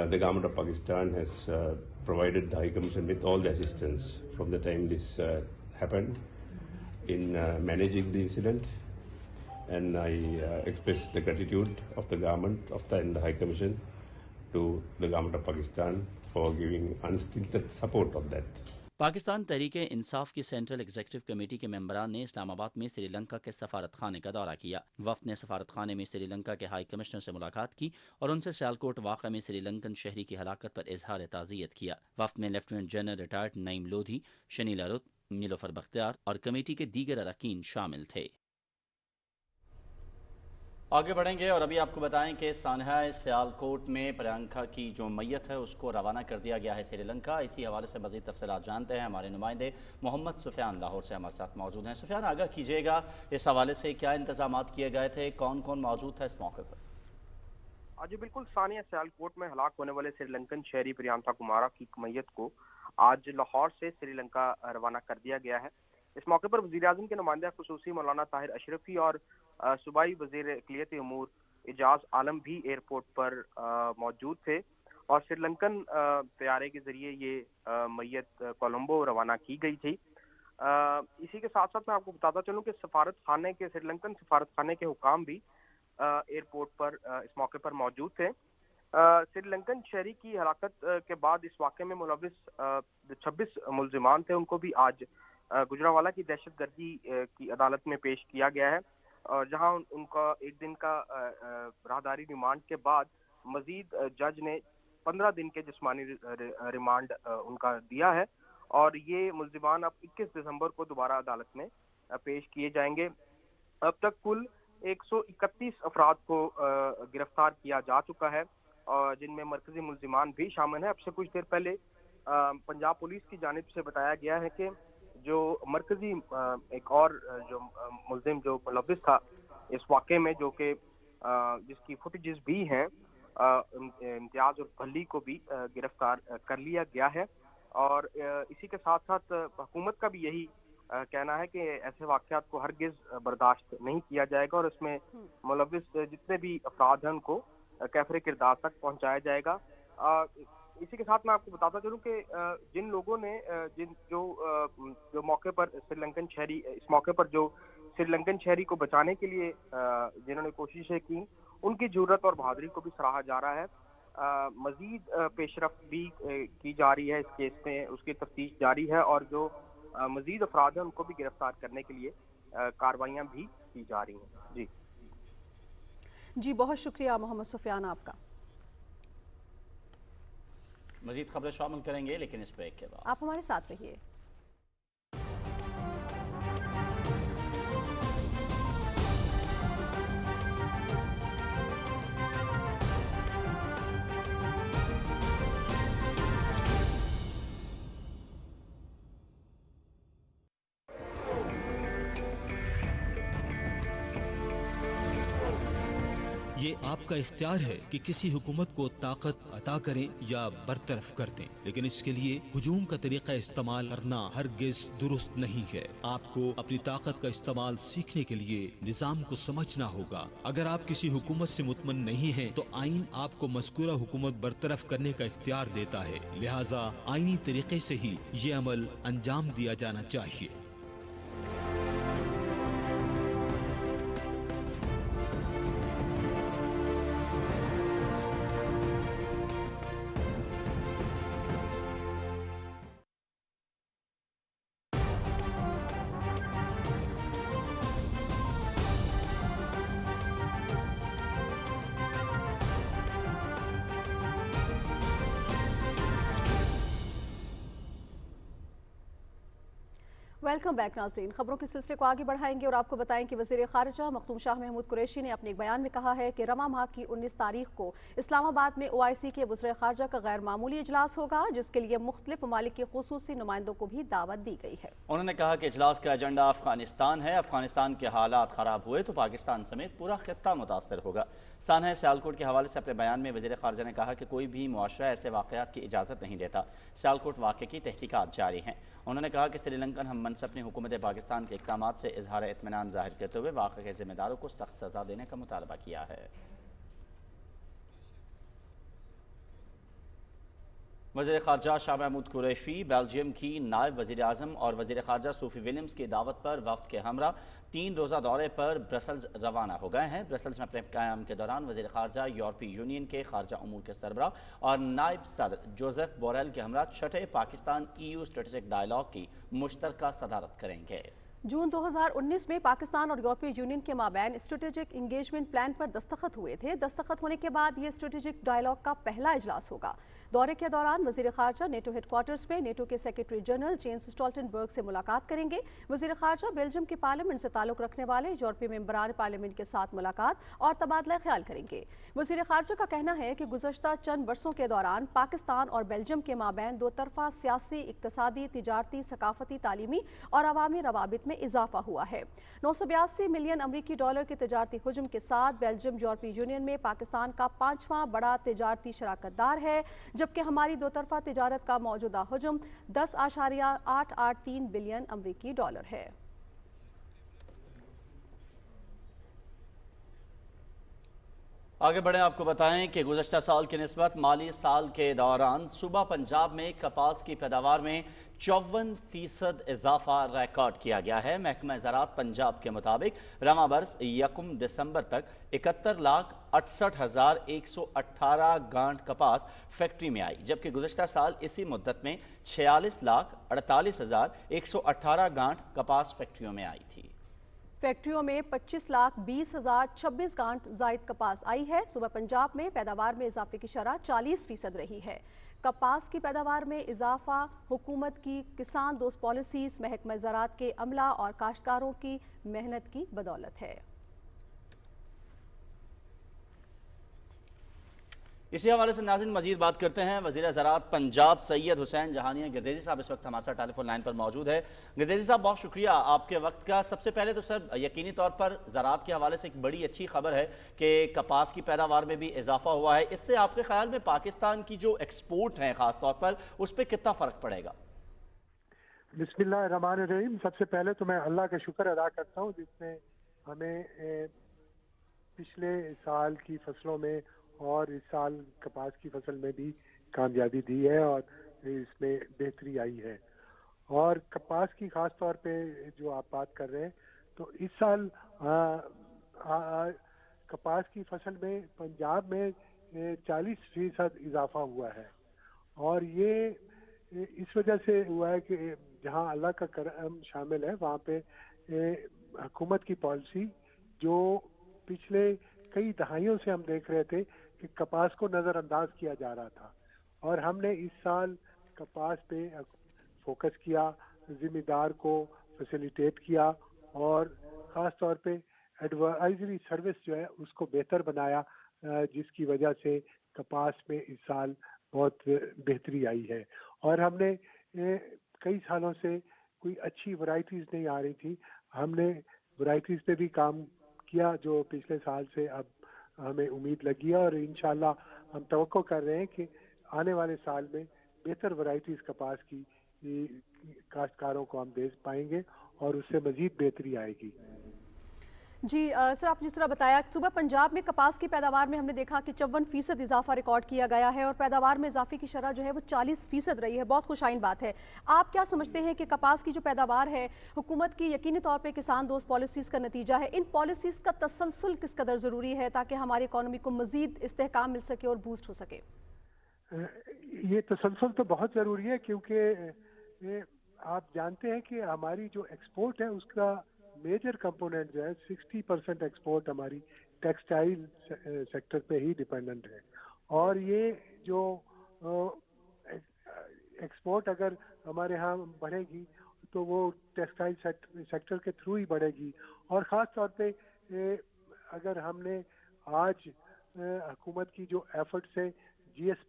The government of Pakistan has provided the High Commission with all the assistance from the time this happened in managing the incident, and I express the gratitude of the government and the High Commission to the government of Pakistan for giving unstinted support of that. Pakistan Tehreek Insaf की central executive committee के मेंबरान ने इस्लामाबाद में श्रीलंका के सफारत खाने का दौरा किया। वफ्द ने सफारत खाने में श्रीलंका के हाई कमिश्नर से मुलाकात की और उनसे सियालकोट वाक़े में श्रीलंकन शहरी की हलाकत पर इजहार ताज़ियत किया। वफ्द में lieutenant general retired Naeem Lodhi, Shanila रुत, नीलोफर बख्तियार और कमेटी के दीगर अरकान शामिल थे। आगे बढ़ेंगे और अभी आपको बताएं कि सानहा सियालकोट में प्रियंका की जो मैयत है उसको रवाना कर दिया गया है श्रीलंका। इसी हवाले से मज़ीद तफसीलात जानते हैं। हमारे नुमाइंदे मोहम्मद सुफियान लाहौर से हमारे साथ मौजूद हैं। सुफियान, आगाह कीजिएगा, इस हवाले से क्या इंतजामात किए गए थे, कौन कौन मौजूद था इस मौके पर? आज बिल्कुल सानिया सियालकोट में हलाक होने वाले श्रीलंकन शहरी प्रियांथा कुमारा की मैयत को आज लाहौर से श्रीलंका रवाना कर दिया गया है। इस मौके पर वज़ीर आज़म के नुमाइंदा खुसूसी मौलाना ताहिर अशरफी और सूबाई वज़ीर अक़लियती उमूर एजाज आलम भी एयरपोर्ट पर मौजूद थे और श्रीलंकन तैयारे के जरिए ये मैयत कोलंबो रवाना की गई थी। इसी के साथ साथ मैं आपको बताता चलूँ कि श्रीलंकन सफारत खाने के हुकाम भी एयरपोर्ट पर इस मौके पर मौजूद थे। श्रीलंकन शहरी की हलाकत के बाद इस वाक़े में मुलविस 26 मुल्ज़िमान थे, उनको भी आज गुजरावाला की दहशतगर्दी की अदालत में पेश किया गया है और जहां उनका एक दिन का राहदारी रिमांड के बाद मजीद जज ने 15 दिन के जिस्मानी रिमांड उनका दिया है और ये मुल्ज़िमान अब 21 दिसंबर को दोबारा अदालत में पेश किए जाएंगे। अब तक कुल 131 अफराद को गिरफ्तार किया जा चुका है, और जिनमें मरकजी मुल्जिमान भी शामिल हैं। अब से कुछ देर पहले पंजाब पुलिस की जानिब से बताया गया है कि जो मरकजी एक और जो मुल्जिम जो मुलव्विस था इस वाक़े में, जो कि जिसकी फुटेजेस भी हैं, इम्तियाज़ और भल्ली को भी गिरफ्तार कर लिया गया है। और इसी के साथ साथ हुकूमत का भी यही कहना है कि ऐसे वाक़यात को हरगिज़ बर्दाश्त नहीं किया जाएगा, और इसमें मुलव्विस जितने भी अफराद हैं उनको कैफरे किरदार तक पहुंचाया जाएगा। इसी के साथ मैं आपको बताता चलूं कि जिन लोगों ने जो मौके पर श्रीलंकन शहरी, इस मौके पर जो श्रीलंकन शहरी को बचाने के लिए जिन्होंने कोशिशें की, उनकी जुर्रत और बहादुरी को भी सराहा जा रहा है। मजीद पेशरफ्त भी की जा रही है इस केस में, उसकी तफ्तीश जारी है, और जो मजीद अफराद हैं उनको भी गिरफ्तार करने के लिए कार्रवाइयाँ भी की जा रही हैं। जी बहुत शुक्रिया मोहम्मद सुफियान आपका। मजीद खबरें शामिल करेंगे, लेकिन इस ब्रेक के बाद आप हमारे साथ रहिए। ये आपका इख्तियार है कि किसी हुकूमत को ताकत अता करें या बरतरफ कर दें, लेकिन इसके लिए हुजूम का तरीका इस्तेमाल करना हरगिज दुरुस्त नहीं है। आपको अपनी ताकत का इस्तेमाल सीखने के लिए निज़ाम को समझना होगा। अगर आप किसी हुकूमत से मुतमन नहीं हैं, तो आइन आपको मज़कूरा हुकूमत बरतरफ करने का इख्तियार देता है, लिहाजा आइनी तरीके से ही ये अमल अंजाम दिया जाना चाहिए। वेलकम बैक नाज़रीन। खबरों के सिलसिले को आगे बढ़ाएंगे और आपको बताएं कि वज़ीर ख़ारिजा मखदूम शाह महमूद कुरैशी ने अपने एक बयान में कहा है कि रमा माह की 19 तारीख को इस्लामाबाद में OIC के वज़ीर ख़ारिजा का गैर मामूली इजलास होगा, जिसके लिए मुख्तलिफ ममालिक के खुसूसी नुमाइंदों को भी दावत दी गई है। उन्होंने कहा कि इजलास का एजेंडा अफगानिस्तान है। अफगानिस्तान के हालात ख़राब हुए तो पाकिस्तान समेत पूरा खित्ता मुतासर होगा। सानहा सियालकोट के हवाले से अपने बयान में वज़ीर ख़ारिजा ने कहा कि कोई भी मुआशरा ऐसे वाक़यात की इजाज़त नहीं देता। सियालकोट वाक़े की तहकीकात जारी हैं। उन्होंने कहा कि श्रीलंकन हम मनसब ने हुकूमत पाकिस्तान के इक़दामात से इजहार इत्मीनान ज़ाहिर करते हुए वाक़े के ज़िम्मेदारों को सख्त सज़ा देने का मुतालबा किया है। वज़ीर ख़ारिजा शाह महमूद कुरैशी बेल्जियम की नायब वज़ीर आज़म और वज़ीर ख़ारिजा सूफी विलियम्स की दावत पर वफ़द के हमरा 3 रोज़ा दौरे पर ब्रसल्स रवाना हो गए हैं। ब्रसल्स में अपने क़याम के दौरान वज़ीर ख़ारिजा यूरोपीय यूनियन के ख़ारिजा उमूर के सरबराह और नायब सदर जोसेफ बोरेल के हमरा छठे पाकिस्तान EU स्ट्रेटेजिक डायलॉग की मुश्तरका सदारत करेंगे। जून 2019 में पाकिस्तान और यूरोपीय यूनियन के माबैन स्ट्रेटेजिक इंगेजमेंट प्लान पर दस्तखत हुए थे। दस्तखत होने के बाद ये स्ट्रेटेजिक डायलॉग का पहला इजलास होगा। दौरे के दौरान वज़ीर ख़ारिजा नेटो हेडक्वार्टर्स में नेटो के सेक्रेटरी जनरल जेंस स्टोल्टनबर्ग से मुलाकात करेंगे। वज़ीर ख़ारिजा बेल्जियम के पार्लियामेंट से ताल्लुक़ रखने वाले यूरोपीय मेंबरान पार्लियामेंट के साथ मुलाकात और तबादला ख्याल करेंगे। वज़ीर ख़ारिजा का कहना है कि गुज़श्ता चंद वर्षों के दौरान पाकिस्तान और बेल्जियम के माबैन दो तरफ़ा सियासी, इक़्तिसादी, तिजारती, सकाफ़ती, तालीमी और अवामी रवाबित में इजाफा हुआ है। 982 मिलियन अमरीकी डॉलर के तिजारती हुजम के साथ बेल्जियम यूरोपीय यूनियन में पाकिस्तान का 5वां बड़ा तिजारती शराकतदार है, जबकि हमारी दो तरफा तिजारत का मौजूदा हुजम 10.883 बिलियन अमरीकी डॉलर है। आगे बढ़े आपको बताएं कि गुज़श्ता साल की निस्बत माली साल के दौरान सूबा पंजाब में कपास की पैदावार में 54% इजाफा रिकॉर्ड किया गया है। महकमा ज़राअत पंजाब के मुताबिक रवा बरस 1 दिसंबर तक 71,68,118 गांठ कपास फैक्ट्री में आई, जबकि गुज़श्ता साल इसी मुद्दत में 46,48,118 गांठ कपास फैक्ट्रियों में आई थी। फैक्ट्रियों में 25,20,026 गांठ जायद कपास आई है। सूबा पंजाब में पैदावार में इजाफे की शरह 40% रही है। कपास की पैदावार में इजाफा हुकूमत की किसान दोस्त पॉलिसीज, महकमा ज़राअत के अमला और काश्तकारों की मेहनत की बदौलत है। اسی حوالے سے ناظرین مزید بات کرتے ہیں. وزیر زراعت پنجاب سید حسین جہانیہ گردیزی صاحب اس وقت ہمارے ساتھ ٹیلی فون لائن پر موجود ہے. گردیزی صاحب بہت شکریہ آپ کے وقت کا. سب سے پہلے تو سر یقینی طور پر زراعت کے حوالے سے ایک بڑی اچھی خبر ہے کہ کپاس کی پیداوار میں بھی اضافہ ہوا ہے. اس سے آپ کے خیال میں پاکستان کی جو ایکسپورٹ ہیں خاص طور پر اس پہ کتنا فرق پڑے گا؟ بسم اللہ الرحمن الرحیم. سب سے پہلے تو میں اللہ کا شکر ادا کرتا ہوں جس نے ہمیں پچھلے سال کی فصلوں میں اور اس سال کپاس کی فصل میں بھی کامیابی دی ہے اور اس میں بہتری آئی ہے. اور کپاس کی خاص طور پہ جو آپ بات کر رہے ہیں تو اس سال کپاس کی فصل میں پنجاب میں 40% اضافہ ہوا ہے. اور یہ اس وجہ سے ہوا ہے کہ جہاں اللہ کا کرم شامل ہے وہاں پہ حکومت کی پالیسی جو پچھلے کئی دہائیوں سے ہم دیکھ رہے تھے کہ کپاس کو نظر انداز کیا جا رہا تھا اور ہم نے اس سال کپاس پہ فوکس کیا, ذمہ دار کو فیسیلیٹیٹ کیا اور خاص طور پہ ایڈوائزری سروس جو ہے اس کو بہتر بنایا جس کی وجہ سے کپاس میں اس سال بہت بہتری آئی ہے. اور ہم نے کئی سالوں سے کوئی اچھی ورائٹیز نہیں آ رہی تھی, ہم نے ورائٹیز پہ بھی کام کیا جو پچھلے سال سے اب ہمیں امید لگی ہے اور انشاءاللہ ہم توقع کر رہے ہیں کہ آنے والے سال میں بہتر ورائٹیز کپاس کی کاشتکاروں کو ہم دے پائیں گے اور اس سے مزید بہتری آئے گی. جی سر, آپ جس طرح بتایا صوبہ پنجاب میں کپاس کی پیداوار میں ہم نے دیکھا کہ 54% اضافہ ریکارڈ کیا گیا ہے اور پیداوار میں اضافے کی شرح جو ہے وہ 40% رہی ہے. بہت خوشائن بات ہے. آپ کیا سمجھتے ہیں کہ کپاس کی جو پیداوار ہے حکومت کی یقینی طور پہ کسان دوست پالیسیز کا نتیجہ ہے؟ ان پالیسیز کا تسلسل کس قدر ضروری ہے تاکہ ہماری اکانومی کو مزید استحکام مل سکے اور بوسٹ ہو سکے؟ یہ تسلسل تو بہت ضروری ہے کیونکہ آپ جانتے ہیں کہ ہماری جو ایکسپورٹ ہے اس کا میجر کمپوننٹ جو ہے 60% ایکسپورٹ ہماری ٹیکسٹائل سیکٹر پہ ہی ڈیپینڈنٹ ہے. اور یہ جو ایکسپورٹ اگر ہمارے ہاں بڑھے گی تو وہ ٹیکسٹائل سیکٹر کے تھرو ہی بڑھے گی. اور خاص طور پہ اگر ہم نے آج حکومت کی جو ایفرٹ سے GS+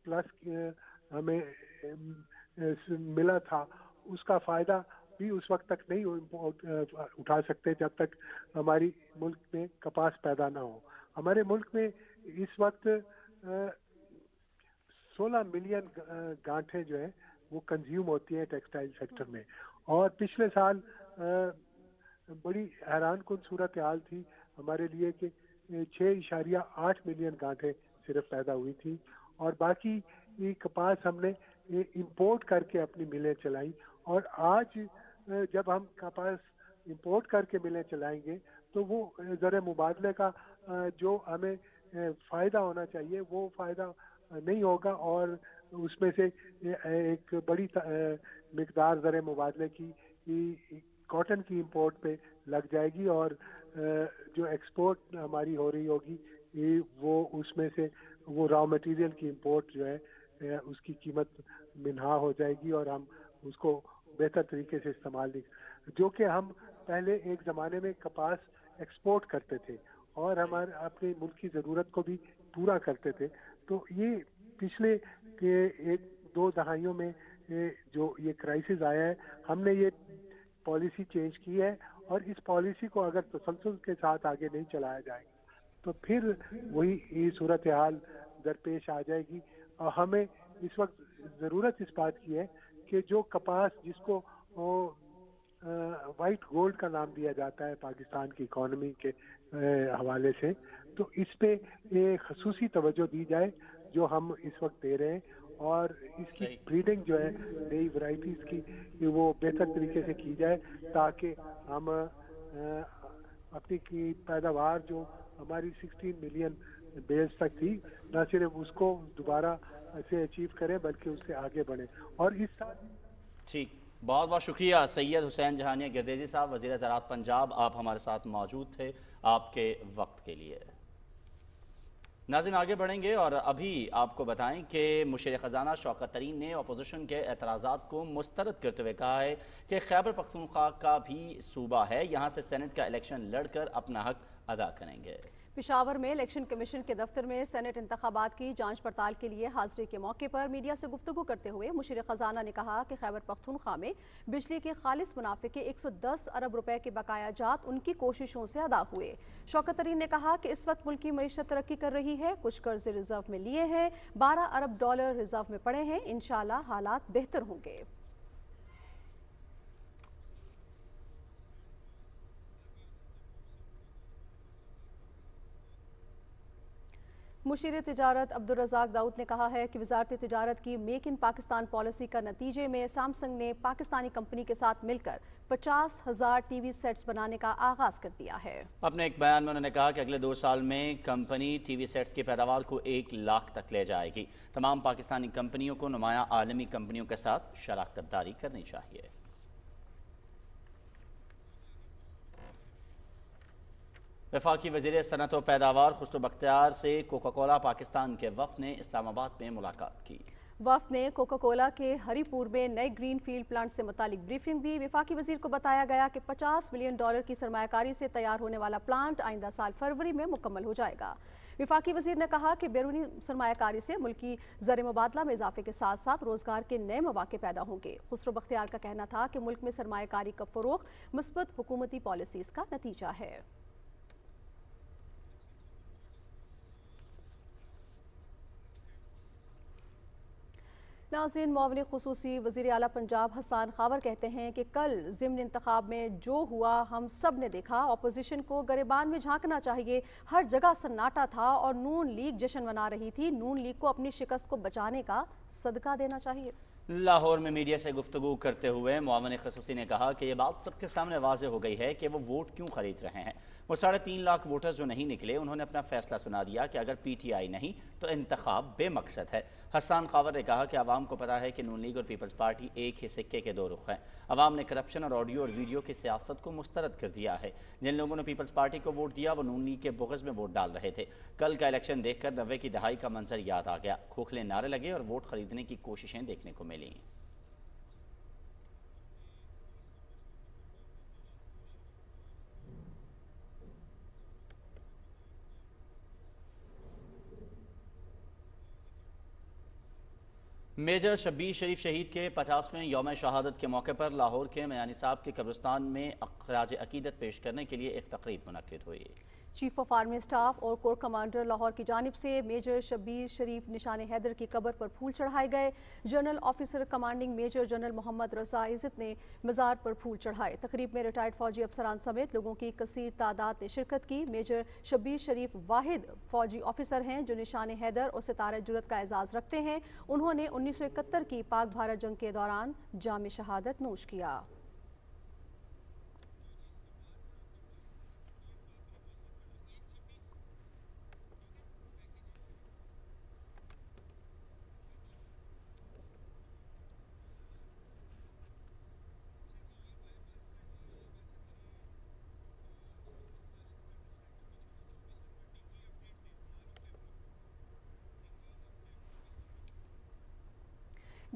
ہمیں ملا تھا اس کا فائدہ بھی اس وقت تک نہیں اٹھا سکتے جب تک ہماری ملک میں کپاس پیدا نہ ہو. ہمارے ملک میں اس وقت 16 ملین گانٹھیں جو ہیں وہ کنزیوم ہوتی ہیں ٹیکسٹائل سیکٹر میں. اور پچھلے سال بڑی حیران کن صورتحال تھی ہمارے لیے کہ 6.8 ملین گانٹھیں صرف پیدا ہوئی تھی اور باقی کپاس ہم نے امپورٹ کر کے اپنی ملیں چلائیں. اور آج جب ہم کپاس امپورٹ کر کے ملیں چلائیں گے تو وہ زر مبادلے کا جو ہمیں فائدہ ہونا چاہیے وہ فائدہ نہیں ہوگا اور اس میں سے ایک بڑی مقدار زر مبادلے کی کاٹن کی امپورٹ پہ لگ جائے گی اور جو ایکسپورٹ ہماری ہو رہی ہوگی وہ اس میں سے وہ را مٹیریل کی امپورٹ جو ہے اس کی قیمت منہا ہو جائے گی اور ہم اس کو بہتر طریقے سے استعمال جو کہ ہم پہلے ایک زمانے میں کپاس ایکسپورٹ کرتے تھے اور ہمارے اپنے ملک کی ضرورت کو بھی پورا کرتے تھے. تو یہ پچھلے 1-2 دہائیوں میں جو یہ کرائسس آیا ہے ہم نے یہ پالیسی چینج کی ہے اور اس پالیسی کو اگر تسلسل کے ساتھ آگے نہیں چلایا جائے گا تو پھر وہی صورتحال درپیش آ جائے گی. اور ہمیں اس وقت ضرورت اس بات کی ہے کہ جو کپاس جس کو وائٹ گولڈ کا نام دیا جاتا ہے پاکستان کی اکانومی کے حوالے سے, تو اس پہ ایک خصوصی توجہ دی جائے جو ہم اس وقت دے رہے ہیں اور اس کی بریڈنگ جو ہے نئی ورائٹیز کی وہ بہتر طریقے سے کی جائے تاکہ ہم اپنی کی پیداوار جو ہماری 16 ملین بیلز تک تھی نہ صرف اس کو دوبارہ سے اچیو کریں بلکہ اس سے آگے بڑھیں. اور اس سال ٹھیک, بہت بہت شکریہ سید حسین جہانیہ گردیزی صاحب, وزیر زراعت پنجاب, آپ ہمارے ساتھ موجود تھے. آپ کے وقت کے لیے. ناظرین آگے بڑھیں گے اور ابھی آپ کو بتائیں کہ مشیر خزانہ شوکت ترین نے اپوزیشن کے اعتراضات کو مسترد کرتے ہوئے کہا ہے کہ خیبر پختونخوا کا بھی صوبہ ہے, یہاں سے سینٹ کا الیکشن لڑ کر اپنا حق ادا کریں گے. पिशावर में इलेक्शन कमीशन के दफ्तर में सेनेट इंतखाबात की जांच पड़ताल के लिए हाजिरी के मौके पर मीडिया से गुफ्तगू करते हुए मुशीर खजाना ने कहा कि खैबर पख्तूनख्वा में बिजली के खालिस मुनाफे के 110 अरब रुपए के बकाया जात उनकी कोशिशों से अदा हुए। शौकत तरीन ने कहा कि इस वक्त मुल्क की मईशत तरक्की कर रही है, कुछ कर्ज रिजर्व में लिए हैं, 12 अरब डॉलर रिजर्व में पड़े हैं, इंशाल्लाह हालात बेहतर होंगे। मुशीर तिजारत अब्दुल रज़ाक दाऊद ने कहा है कि वजारत तिजारत की मेक इन पाकिस्तान पॉलिसी का नतीजे में सैमसंग ने पाकिस्तानी कंपनी के साथ मिलकर 50,000 टीवी सेट्स बनाने का आगाज कर दिया है। अपने एक बयान में उन्होंने कहा कि अगले 2 साल में कंपनी टीवी सेट्स की पैदावार को 1 लाख तक ले जाएगी। तमाम पाकिस्तानी कंपनियों को नुमाया आलमी कंपनियों के साथ शराकत दारी करनी चाहिए। वफाकी वज़ीर सनअत व पैदावार खुसरो बख्तियार से कोका कोला पाकिस्तान के वफ़द ने इस्लामाबाद में मुलाकात की। वफ़द ने कोका कोला के हरीपुर में नए ग्रीन फील्ड प्लांट से मुतालिक ब्रीफिंग दी। वफाकी वज़ीर को बताया गया कि $50 मिलियन की सरमायाकारी से तैयार होने वाला प्लांट आइंदा साल फरवरी में मुकम्मल हो जाएगा। वफाकी वज़ीर ने कहा कि बैरूनी सरमायाकारी से मुल्की ज़र मुबादला में इजाफे के साथ साथ रोज़गार के नए मौके पैदा होंगे। खुसरो बख्तियार का कहना था कि मुल्क में सरमायाकारी का फ़रोग़ मुस्बत हुकूमती पॉलिसीज़ का नतीजा है। नाज़रीन, मुआविन खुसूसी वज़ीर आला पंजाब हसन खावर कहते हैं कि कल ज़िमनी इंतखाब में जो हुआ हम सब ने देखा। अपोजिशन को गिरबान में झांकना चाहिए। हर जगह सन्नाटा था और नून लीग जश्न मना रही थी। नून लीग को अपनी शिकस्त को बचाने का सदका देना चाहिए। लाहौर में मीडिया से गुफ्तगू करते हुए मुआविन खुसूसी ने कहा कि यह बात सबके सामने वाज़ेह हो गई है कि वो वोट क्यों खरीद रहे हैं। वो 3.5 लाख वोटर्स जो नहीं निकले, उन्होंने अपना फैसला सुना दिया कि अगर PTI नहीं तो इंतखाब बेमकसद है। हसन खावर ने कहा कि आवाम को पता है कि नून लीग और पीपल्स पार्टी एक ही सिक्के के 2 रुख हैं। आवाम ने करप्शन और ऑडियो और वीडियो की सियासत को मुस्तरद कर दिया है। जिन लोगों ने पीपल्स पार्टी को वोट दिया वो नून लीग के बुग़्ज़ में वोट डाल रहे थे। कल का इलेक्शन देखकर 90 की दहाई का मंजर याद आ गया। खोखले नारे लगे और वोट खरीदने की कोशिशें देखने को मिली। मेजर शब्बीर शरीफ शहीद के 50वें यौम शहादत के मौके पर लाहौर के मयानी साहब के कब्रिस्तान में खराज अकीदत पेश करने के लिए एक तकरीब मुनक्किद हुई। चीफ ऑफ आर्मी स्टाफ और कोर कमांडर लाहौर की जानिब से मेजर शब्बीर शरीफ निशान हैदर की कब्र पर फूल चढ़ाए गए। General officer commanding major general Mohammad Raza Izzat ने मज़ार पर फूल चढ़ाए। तकरीब में रिटायर्ड फौजी अफसरान समेत लोगों की कसीर तादाद ने शिरकत की। मेजर शब्बीर शरीफ वाहिद फौजी ऑफिसर हैं जो निशान हैदर और सितारे जुरत का एजाज़ रखते हैं। उन्होंने 1971 की पाक भारत जंग के दौरान जाम शहादत नोश किया।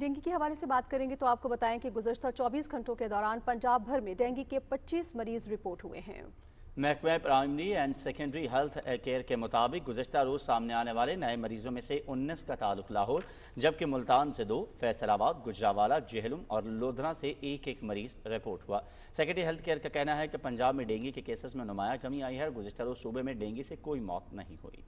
डेंगू के हवाले से बात करेंगे तो आपको बताएं कि गुज़श्ता 24 घंटों के दौरान पंजाब भर में डेंगू के 25 मरीज रिपोर्ट हुए हैं। महकमा primary and secondary health care के मुताबिक गुज़श्ता रोज़ सामने आने वाले नए मरीजों में से 19 का ताल्लुक लाहौर, जबकि मुल्तान से 2, फैसलाबाद, गुजरावाला, जेहलम और लोधरा से एक मरीज रिपोर्ट हुआ। सेकेंडरी हेल्थ केयर का कहना है कि पंजाब में डेंगू के केसेस में नुमाया कमी आई है और गुज़श्ता रोज़ सूबे में डेंगू से कोई मौत नहीं हुई।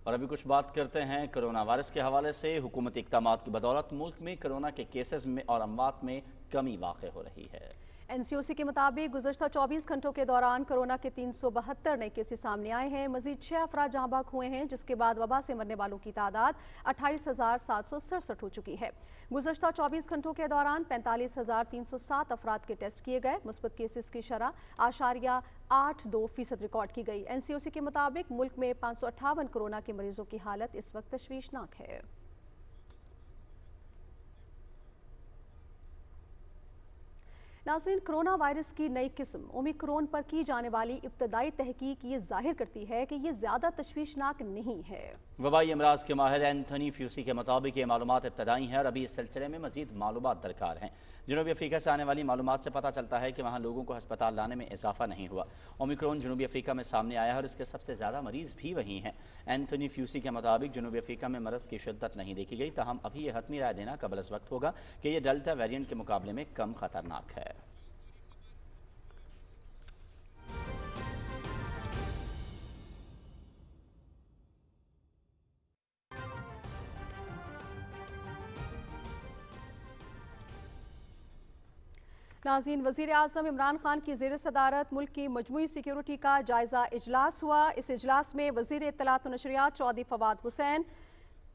और अभी कुछ बात करते हैं कोरोना वायरस के हवाले से। हुकूमती इक़दामात की बदौलत मुल्क में कोरोना के केसेस में और अमवात में कमी वाक़ हो रही है। NCOC के मुताबिक गुज़श्ता 24 घंटों के दौरान कोरोना के 372 नए केसेस सामने आए हैं। मजीद 6 अफराद जहाँ बाग हुए हैं, जिसके बाद वबा से मरने वालों की तादाद 28,767 हो चुकी है। गुज़श्ता 24 घंटों के दौरान 45,307 अफराद के टेस्ट किए गए। मुस्बत केसेस की शरह 8.82% रिकॉर्ड की गई। NCOC के मुताबिक मुल्क में 558 कोरोना के मरीजों की हालत इस वक्त तशवीशनाक है। नाज़रीन, कोरोना वायरस की नई किस्म ओमिक्रॉन पर की जाने वाली इब्तदाई तहकीक ये जाहिर करती है कि ये ज़्यादा तशवीशनाक नहीं है। वबाई अमराज के माहिर एंथनी फ्यूसी के मुताबिक ये मालूमात इब्तदाई हैं और अभी इस सिलसिले में मज़ीद मालूमात दरकार हैं। जनूबी अफ्रीका से आने वाली मालूमात से पता चलता है कि वहाँ लोगों को अस्पताल लाने में इजाफा नहीं हुआ। ओमिक्रॉन जनूबी अफ्रीका में सामने आया है और इसके सबसे ज़्यादा मरीज़ भी वहीं हैं। एंथनी फ्यूसी के मुताबिक जनूबी अफ्रीका में मरज़ की शिद्दत नहीं देखी गई, ताहम अभी ये हतमी राय देना कबल अज़ वक्त होगा कि यह डेल्टा वेरिएंट के मुकाबले में कम ख़तरनाक है। नाज़रीन, वज़ीर आज़म इमरान खान की ज़ेर सदारत मुल्क की मजमूई सिक्योरिटी का जायज़ा इजलास हुआ। इस इजलास में वज़ीर इत्तलात व नशरियात चौधरी फवाद हुसैन,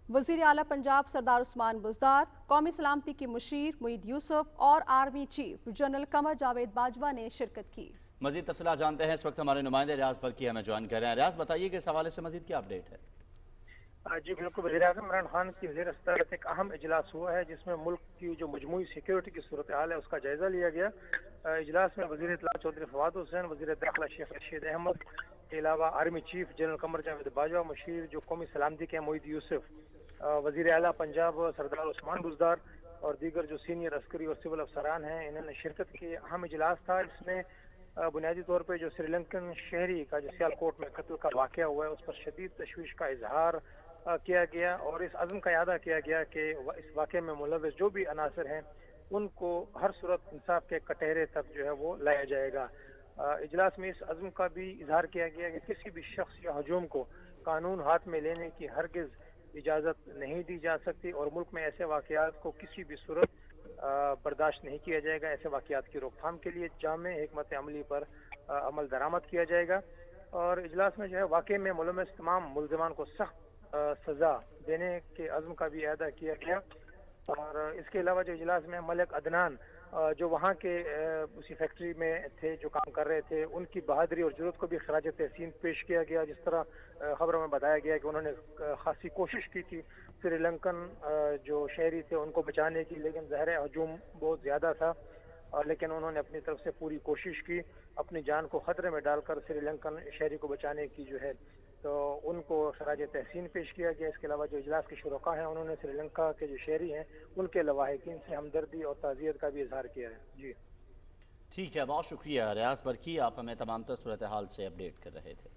वज़ीर आला पंजाब सरदार उस्मान बुज़दार, कौमी सलामती की मुशीर मुईद यूसुफ और army chief general Qamar Javed Bajwa ने शिरकत की। मज़ीद तफसीलात जानते हैं, इस वक्त हमारे नुमाइंदे रियाज बल्की हमें ज्वाइन कर रहे हैं। रियाज, बताइए कि इस हवाले से मज़ीद क्या अपडेट है? जी बिल्कुल, वज़ीर आज़म इमरान खान की ज़ेर सदारत एक अहम इजलास हुआ है जिसमें मुल्क की जो मजमूई सिक्योरिटी की सूरत हाल है उसका जायज़ा लिया गया। इजलास में वज़ीर इत्तलात चौधरी फवाद हुसैन, वज़ीर दाखिला शेख रशीद अहमद के अलावा army chief general Qamar Javed Bajwa, Musheer जो कौमी सलामती के मुईद यूसुफ, वज़ीर आला पंजाब सरदार उस्मान बुज़दार और दीगर जो सीनियर अस्करी और सिविल अफसरान हैं, इन्होंने शिरकत की। अहम इजलास था इसमें बुनियादी तौर पर जो श्रीलंकन शहरी का जो सियालकोट में कत्ल का वाक़या हुआ है उस पर शदीद तशवीश का इजहार किया गया और इस अज़्म का यादा किया गया कि इस वाक़े में मुलव्वस जो भी अनासर हैं उनको हर सूरत इंसाफ के कटहरे तक जो है वो लाया जाएगा। इजलास में इस अज़्म का भी इजहार किया गया कि किसी भी शख्स या हजूम को कानून हाथ में लेने की हरगिज़ इजाज़त नहीं दी जा सकती और मुल्क में ऐसे वाक़यात को किसी भी सूरत बर्दाश्त नहीं किया जाएगा। ऐसे वाक़यात की रोकथाम के लिए जामे हिकमत अमली पर अमल दरामद किया जाएगा और इजलास में जो है वाक़े में मुलव्वस तमाम मुल्ज़िमान को सख्त सज़ा देने के अज़्म का भी अदा किया गया। और इसके अलावा जो इजलास में मलिक अदनान जो वहाँ के उसी फैक्ट्री में थे जो काम कर रहे थे उनकी बहादुरी और जरूरत को भी खराज तहसीन पेश किया गया। जिस तरह खबरों में बताया गया कि उन्होंने खासी कोशिश की थी श्रीलंकन जो शहरी थे उनको बचाने की, लेकिन ज़ाहिर है हजूम बहुत ज़्यादा था लेकिन उन्होंने अपनी तरफ से पूरी कोशिश की, अपनी जान को ख़तरे में डालकर श्रीलंकन शहरी को बचाने की जो है तो उनको खराज तहसीन पेश किया गया। इसके अलावा जो इजलास के शुरका हैं उन्होंने श्रीलंका के जो शहरी हैं उनके लवाहिकीन से हमदर्दी और ताज़ियत का भी इजहार किया है। जी ठीक है, बहुत शुक्रिया रियाज बरकी, आप हमें तमाम तर सूरत हाल से अपडेट कर रहे थे।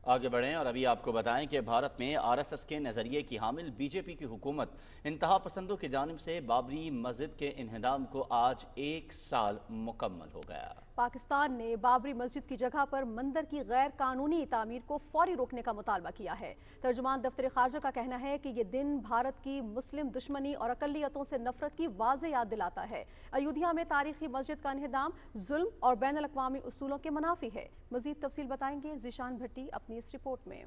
आगे बढ़ें और अभी आपको बताएं कि भारत में आरएसएस के नज़रिए की हामिल बीजेपी की हुकूमत इंतहा पसंदों की जानिब से बाबरी मस्जिद के इन्हदाम को आज 1 साल मुकम्मल हो गया। पाकिस्तान ने बाबरी मस्जिद की जगह पर मंदिर की गैर कानूनी तामीर को फौरी रोकने का मुतालबा किया है। तर्जुमान दफ्तर खारजा का कहना है कि ये दिन भारत की मुस्लिम दुश्मनी और अकलियतों से नफरत की वाज़े याद दिलाता है। अयोध्या में तारीखी मस्जिद का इन्हदाम जुल्म और बैन अल-अक़वामी उसूलों के मुनाफी है। मजीद तफसील बताएंगे जीशान भट्टी अपनी इस रिपोर्ट में।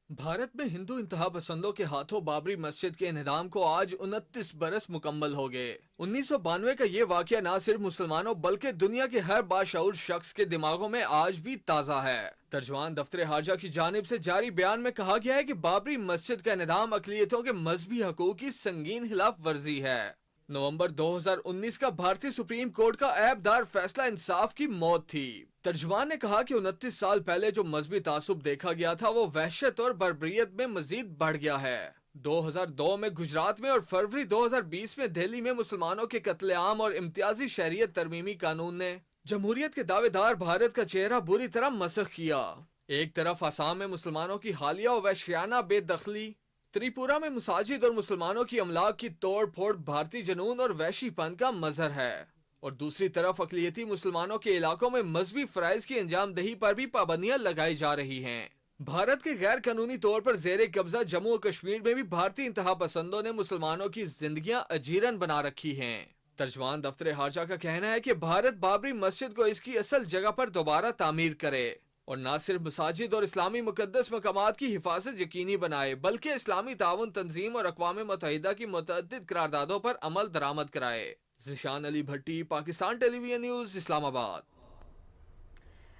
भारत में हिंदू इंतहा पसंदों के हाथों बाबरी मस्जिद के इन्हदाम को आज 29 बरस मुकम्मल हो गए। 1992 का ये वाकया न सिर्फ मुसलमानों बल्कि दुनिया के हर बाशऊर शख्स के दिमागों में आज भी ताज़ा है। तर्जुमान दफ्तर खारजा की जानिब से जारी बयान में कहा गया है कि बाबरी मस्जिद का इन्हदाम अक़लियतों के मजहबी हकूक़ की संगीन खिलाफ वर्जी है। नवंबर 2019 का भारतीय सुप्रीम कोर्ट का ऐबदार फैसला इंसाफ की मौत थी। तर्जुमान ने कहा कि 29 साल पहले जो मजहबी तासुब देखा गया था वो वहशत और बर्बरियत में मजीद बढ़ गया है। 2002 में गुजरात में और फरवरी 2020 में दिल्ली में मुसलमानों के कत्लेआम और इम्तियाजी शहरियत तरमीमी कानून ने जमहूरियत के दावेदार भारत का चेहरा बुरी तरह मसख किया। एक तरफ आसाम में मुसलमानों की हालिया और वहशियाना बेदखली, त्रिपुरा में मसाजिद और मुसलमानों की अमलाक की तोड़ फोड़ भारतीय जनून और वैशीपन का मजहर है, और दूसरी तरफ अक़लियती मुसलमानों के इलाकों में मजहबी फ़राइज़ की अंजामदही पर भी पाबंदियां लगाई जा रही हैं। भारत के गैर कानूनी तौर पर ज़ेरे कब्जा जम्मू और कश्मीर में भी भारतीय इंतहा पसंदों ने मुसलमानों की जिंदगियां अजीरन बना रखी हैं। तर्जुमान दफ्तर खारजा का कहना है कि भारत बाबरी मस्जिद को इसकी असल जगह पर दोबारा तामीर करे और न सिर्फ मसाजिद और इस्लामी मुकद्दस मकामात की हिफाजत यकीनी बनाए बल्कि इस्लामी ताउन तंजीम और अक़वाम मुत्तहिदा की मुतअद्दिद करारदादों पर अमल दरामद कराए। ज़िशान अली भट्टी, पाकिस्तान टेलीविजन न्यूज़, इस्लामाबाद।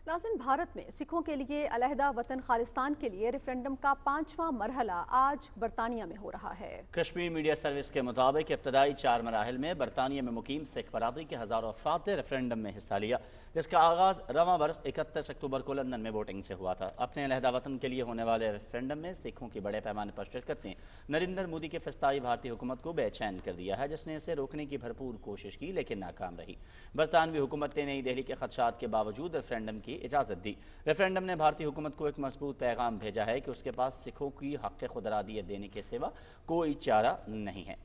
नाज़रीन, भारत में सिखों के लिए अलहदा वतन खालिस्तान के लिए रेफरेंडम का 5वां मरहला आज बरतानिया में हो रहा है। कश्मीर मीडिया सर्विस के मुताबिक इब्तदाई 4 मराहिल में बरतानिया में मुकीम सिख बरादरी के हज़ारों अफराद ने रेफरेंडम में हिस्सा लिया, जिसका आगाज़ रवां बरस 31 अक्टूबर को लंदन में वोटिंग से हुआ था। अपने अलहदा वतन के लिए होने वाले रेफरेंडम में सिखों की बड़े पैमाने पर शिरकत ने नरेंद्र मोदी के फैसलाई भारतीय हुकूमत को बेचैन कर दिया है, जिसने इसे रोकने की भरपूर कोशिश की लेकिन नाकाम रही। बरतानवी हुकूमत ने नई दिल्ली के खदशात के बावजूद रेफरेंडम की इजाज़त दी। रेफरेंडम ने भारतीय हुकूमत को एक मजबूत पैगाम भेजा है कि उसके पास सिखों की हक़ खुदरादियत देने के सिवा कोई चारा नहीं है।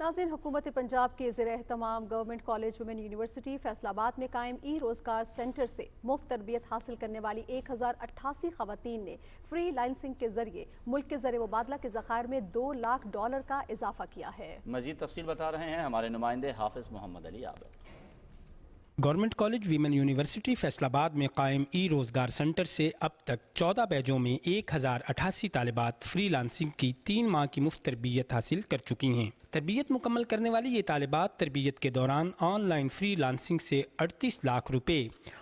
नाज़रीन, हुकूमत पंजाब के ज़ेर एहतमाम government college women university Faisalabad में कायम ई रोज़गार सेंटर से मुफ्त तरबियत हासिल करने वाली 1088 ख़वातीन ने फ्री लाइसेंसिंग के जरिए मुल्क के ज़र मुबादला के ज़खायर में $2 लाख का इजाफा किया है। मज़ीद तफसील बता रहे हैं हमारे नुमाइंदे Hafiz Mohammad Ali Abid. Government college women university Faisalabad में कायम ई रोज़गार सेंटर से अब तक 14 बैचों में 1088 तालिबात फ्री लांसिंग की 3 माह की मुफ्त तरबियत हासिल कर चुकी हैं। तरबियत मुकम्मल करने वाली ये तालिबात तरबियत के दौरान ऑनलाइन फ्री लांसिंग से 38 लाख रुपए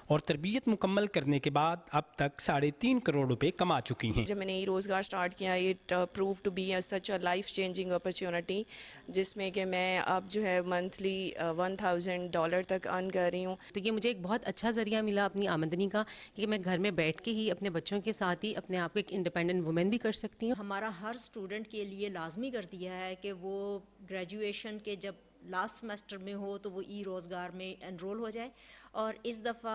और तरबियत मुकम्मल करने के बाद अब तक 3.5 करोड़ रुपए कमा चुकी हैं। जब मैंने रोज़गार स्टार्ट किया, it prove to be such a life changing opportunity, जिसमें कि मैं अब जो है मंथली $1000 तक अर्न कर रही हूँ। तो ये मुझे एक बहुत अच्छा ज़रिया मिला अपनी आमदनी का कि मैं घर में बैठ के ही अपने बच्चों के साथ ही अपने आप को एक इंडिपेंडेंट वुमेन भी कर सकती हूँ। हमारा हर स्टूडेंट के लिए लाजमी कर दिया है कि वो ग्रेजुएशन के जब लास्ट सेमेस्टर में हो तो वो ई रोज़गार में एनरोल हो जाए, और इस दफ़ा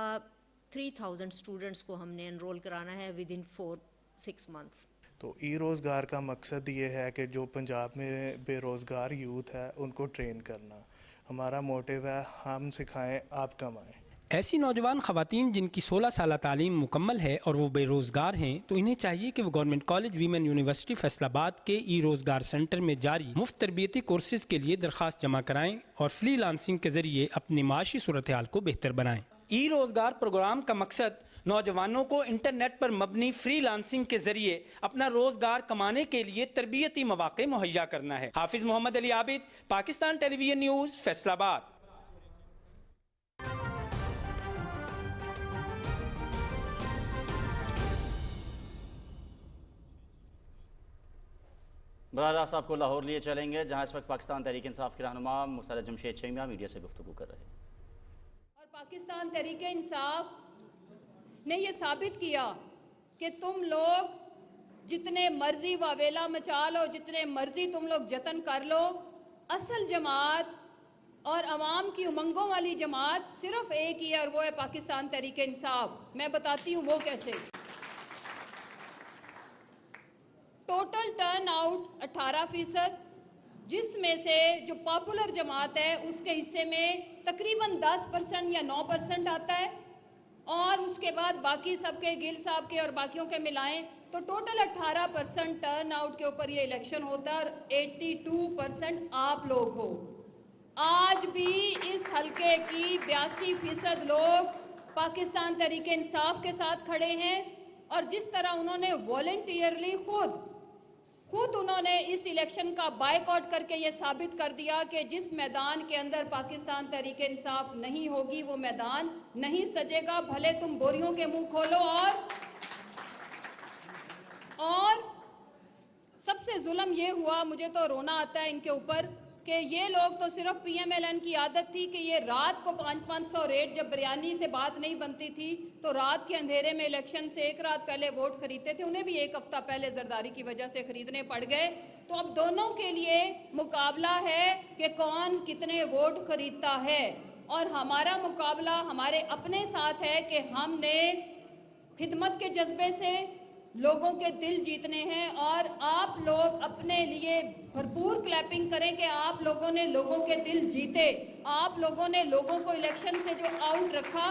3000 स्टूडेंट्स को हमने एनरोल कराना है विद इन 4-6 मंथ्स। तो ई रोज़गार का मकसद ये है कि जो पंजाब में बेरोज़गार यूथ है उनको ट्रेन करना। हमारा मोटिव है हम सिखाएं आप कमाएं। ऐसी नौजवान ख़वातीन जिनकी 16 साल तालीम मुकम्मल है और वो बेरोज़गार हैं, तो इन्हें चाहिए कि वो government college women university Faisalabad के ई रोज़गार सेंटर में जारी मुफ्त तरबियती कोर्सेज़ के लिए दरख्वास्त जमा कराएं और फ्री लांसिंग के ज़रिए अपनी माशी सूरत हाल को बेहतर बनाएं। ई रोज़गार प्रोग्राम का मकसद नौजवानों को इंटरनेट पर मबनी फ्री लांसिंग के ज़रिए अपना रोज़गार कमाने के लिए तरबियती मौक़े मुहैया करना है। हाफिज़ मोहम्मद अली आबिद, पाकिस्तान टेलीविज़न न्यूज़, फैसलाबाद। बराह रास्त आपको लाहौर लिए चलेंगे, जहां इस वक्त पाकिस्तान तहरीक इंसाफ के रहनुमा मुसर्रत जमशेद शमीया मीडिया से गुफ्तगू कर रहे हैं। और पाकिस्तान तहरीक इंसाफ ने यह साबित किया कि तुम लोग जितने मर्जी वावेला मचा लो, जितने मर्जी तुम लोग जतन कर लो, असल जमात और अवाम की उमंगों वाली जमात सिर्फ एक ही है, और वो है पाकिस्तान तहरीक इंसाफ। मैं बताती हूँ वो कैसे। टोटल टर्न आउट 18%, जिसमें से जो पॉपुलर जमात है उसके हिस्से में तकरीबन 10% या 9% आता है, और उसके बाद बाकी सबके गिल साहब के और बाकियों के मिलाएं तो टोटल 18% टर्न आउट के ऊपर ये इलेक्शन होता है, और 82% आप लोग हो। आज भी इस हलके की 82% लोग पाकिस्तान तहरीक इंसाफ के साथ खड़े हैं, और जिस तरह उन्होंने वॉलंटियरली खुद उन्होंने इस इलेक्शन का बायकॉट करके ये साबित कर दिया कि जिस मैदान के अंदर पाकिस्तान तहरीक इंसाफ नहीं होगी वो मैदान नहीं सजेगा, भले तुम बोरियों के मुंह खोलो। और सबसे जुल्म ये हुआ, मुझे तो रोना आता है इनके ऊपर, कि ये लोग तो सिर्फ PMLN की आदत थी कि ये रात को 500-500 रेट, जब बिरयानी से बात नहीं बनती थी तो रात के अंधेरे में इलेक्शन से एक रात पहले वोट खरीदते थे। उन्हें भी एक हफ्ता पहले जरदारी की वजह से खरीदने पड़ गए। तो अब दोनों के लिए मुकाबला है कि कौन कितने वोट खरीदता है, और हमारा मुकाबला हमारे अपने साथ है कि हमने खिदमत के जज्बे से लोगों के दिल जीतने हैं। और आप लोग अपने लिए भरपूर क्लैपिंग करें कि आप लोगों ने लोगों के दिल जीते, आप लोगों ने लोगों को इलेक्शन से जो आउट रखा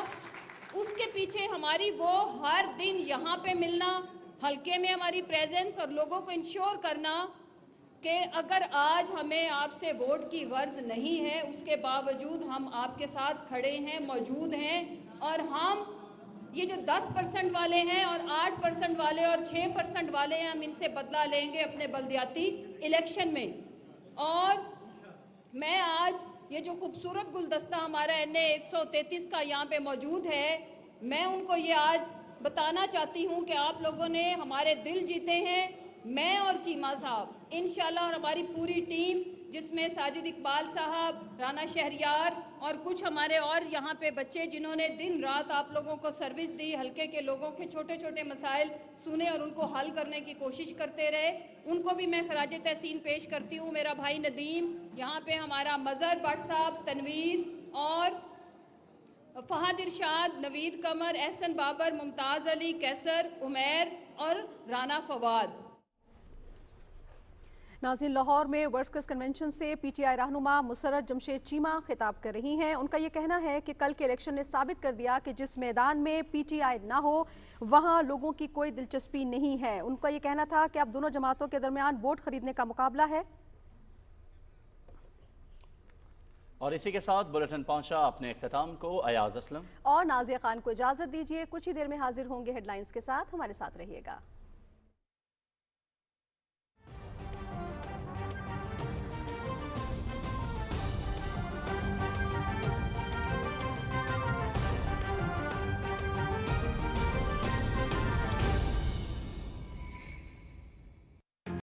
उसके पीछे हमारी वो हर दिन यहाँ पे मिलना, हल्के में हमारी प्रेजेंस, और लोगों को इंश्योर करना कि अगर आज हमें आपसे वोट की गर्ज नहीं है उसके बावजूद हम आपके साथ खड़े हैं, मौजूद हैं। और हम ये जो 10% वाले हैं और 8% वाले और 6% वाले हैं, हम इनसे बदला लेंगे अपने बलदियाती इलेक्शन में। और मैं आज ये जो खूबसूरत गुलदस्ता हमारा NA 133 का यहाँ पे मौजूद है, मैं उनको ये आज बताना चाहती हूँ कि आप लोगों ने हमारे दिल जीते हैं। मैं और चीमा साहब इंशाल्लाह और हमारी पूरी टीम जिसमें साजिद इकबाल साहब, राना शहरियार और कुछ हमारे और यहाँ पे बच्चे जिन्होंने दिन रात आप लोगों को सर्विस दी, हल्के के लोगों के छोटे छोटे मसाइल सुने और उनको हल करने की कोशिश करते रहे, उनको भी मैं खराज तहसीन पेश करती हूँ। मेरा भाई नदीम, यहाँ पे हमारा मज़हर भट्ट साहब, तनवीर और फहद इरशाद, नवीद कमर, एहसन बाबर, मुमताज़ अली, कैसर, उमैर और राना फवाद। नाज़रीन, लाहौर में वर्कर्स कन्वेंशन से PTI रहनुमा मुसर्रत जमशेद चीमा खिताब कर रही हैं। उनका ये कहना है कि कल के इलेक्शन ने साबित कर दिया कि जिस मैदान में PTI ना हो वहाँ लोगों की कोई दिलचस्पी नहीं है। उनका ये कहना था कि अब दोनों जमातों के दरमियान वोट खरीदने का मुकाबला है। और इसी के साथ बुलेटिन पहुंचा अपने इख्तिताम को। अयाज असलम और नाज़िया खान को इजाज़त दीजिए। कुछ ही देर में हाजिर होंगे हेडलाइंस के साथ, हमारे साथ रहिएगा।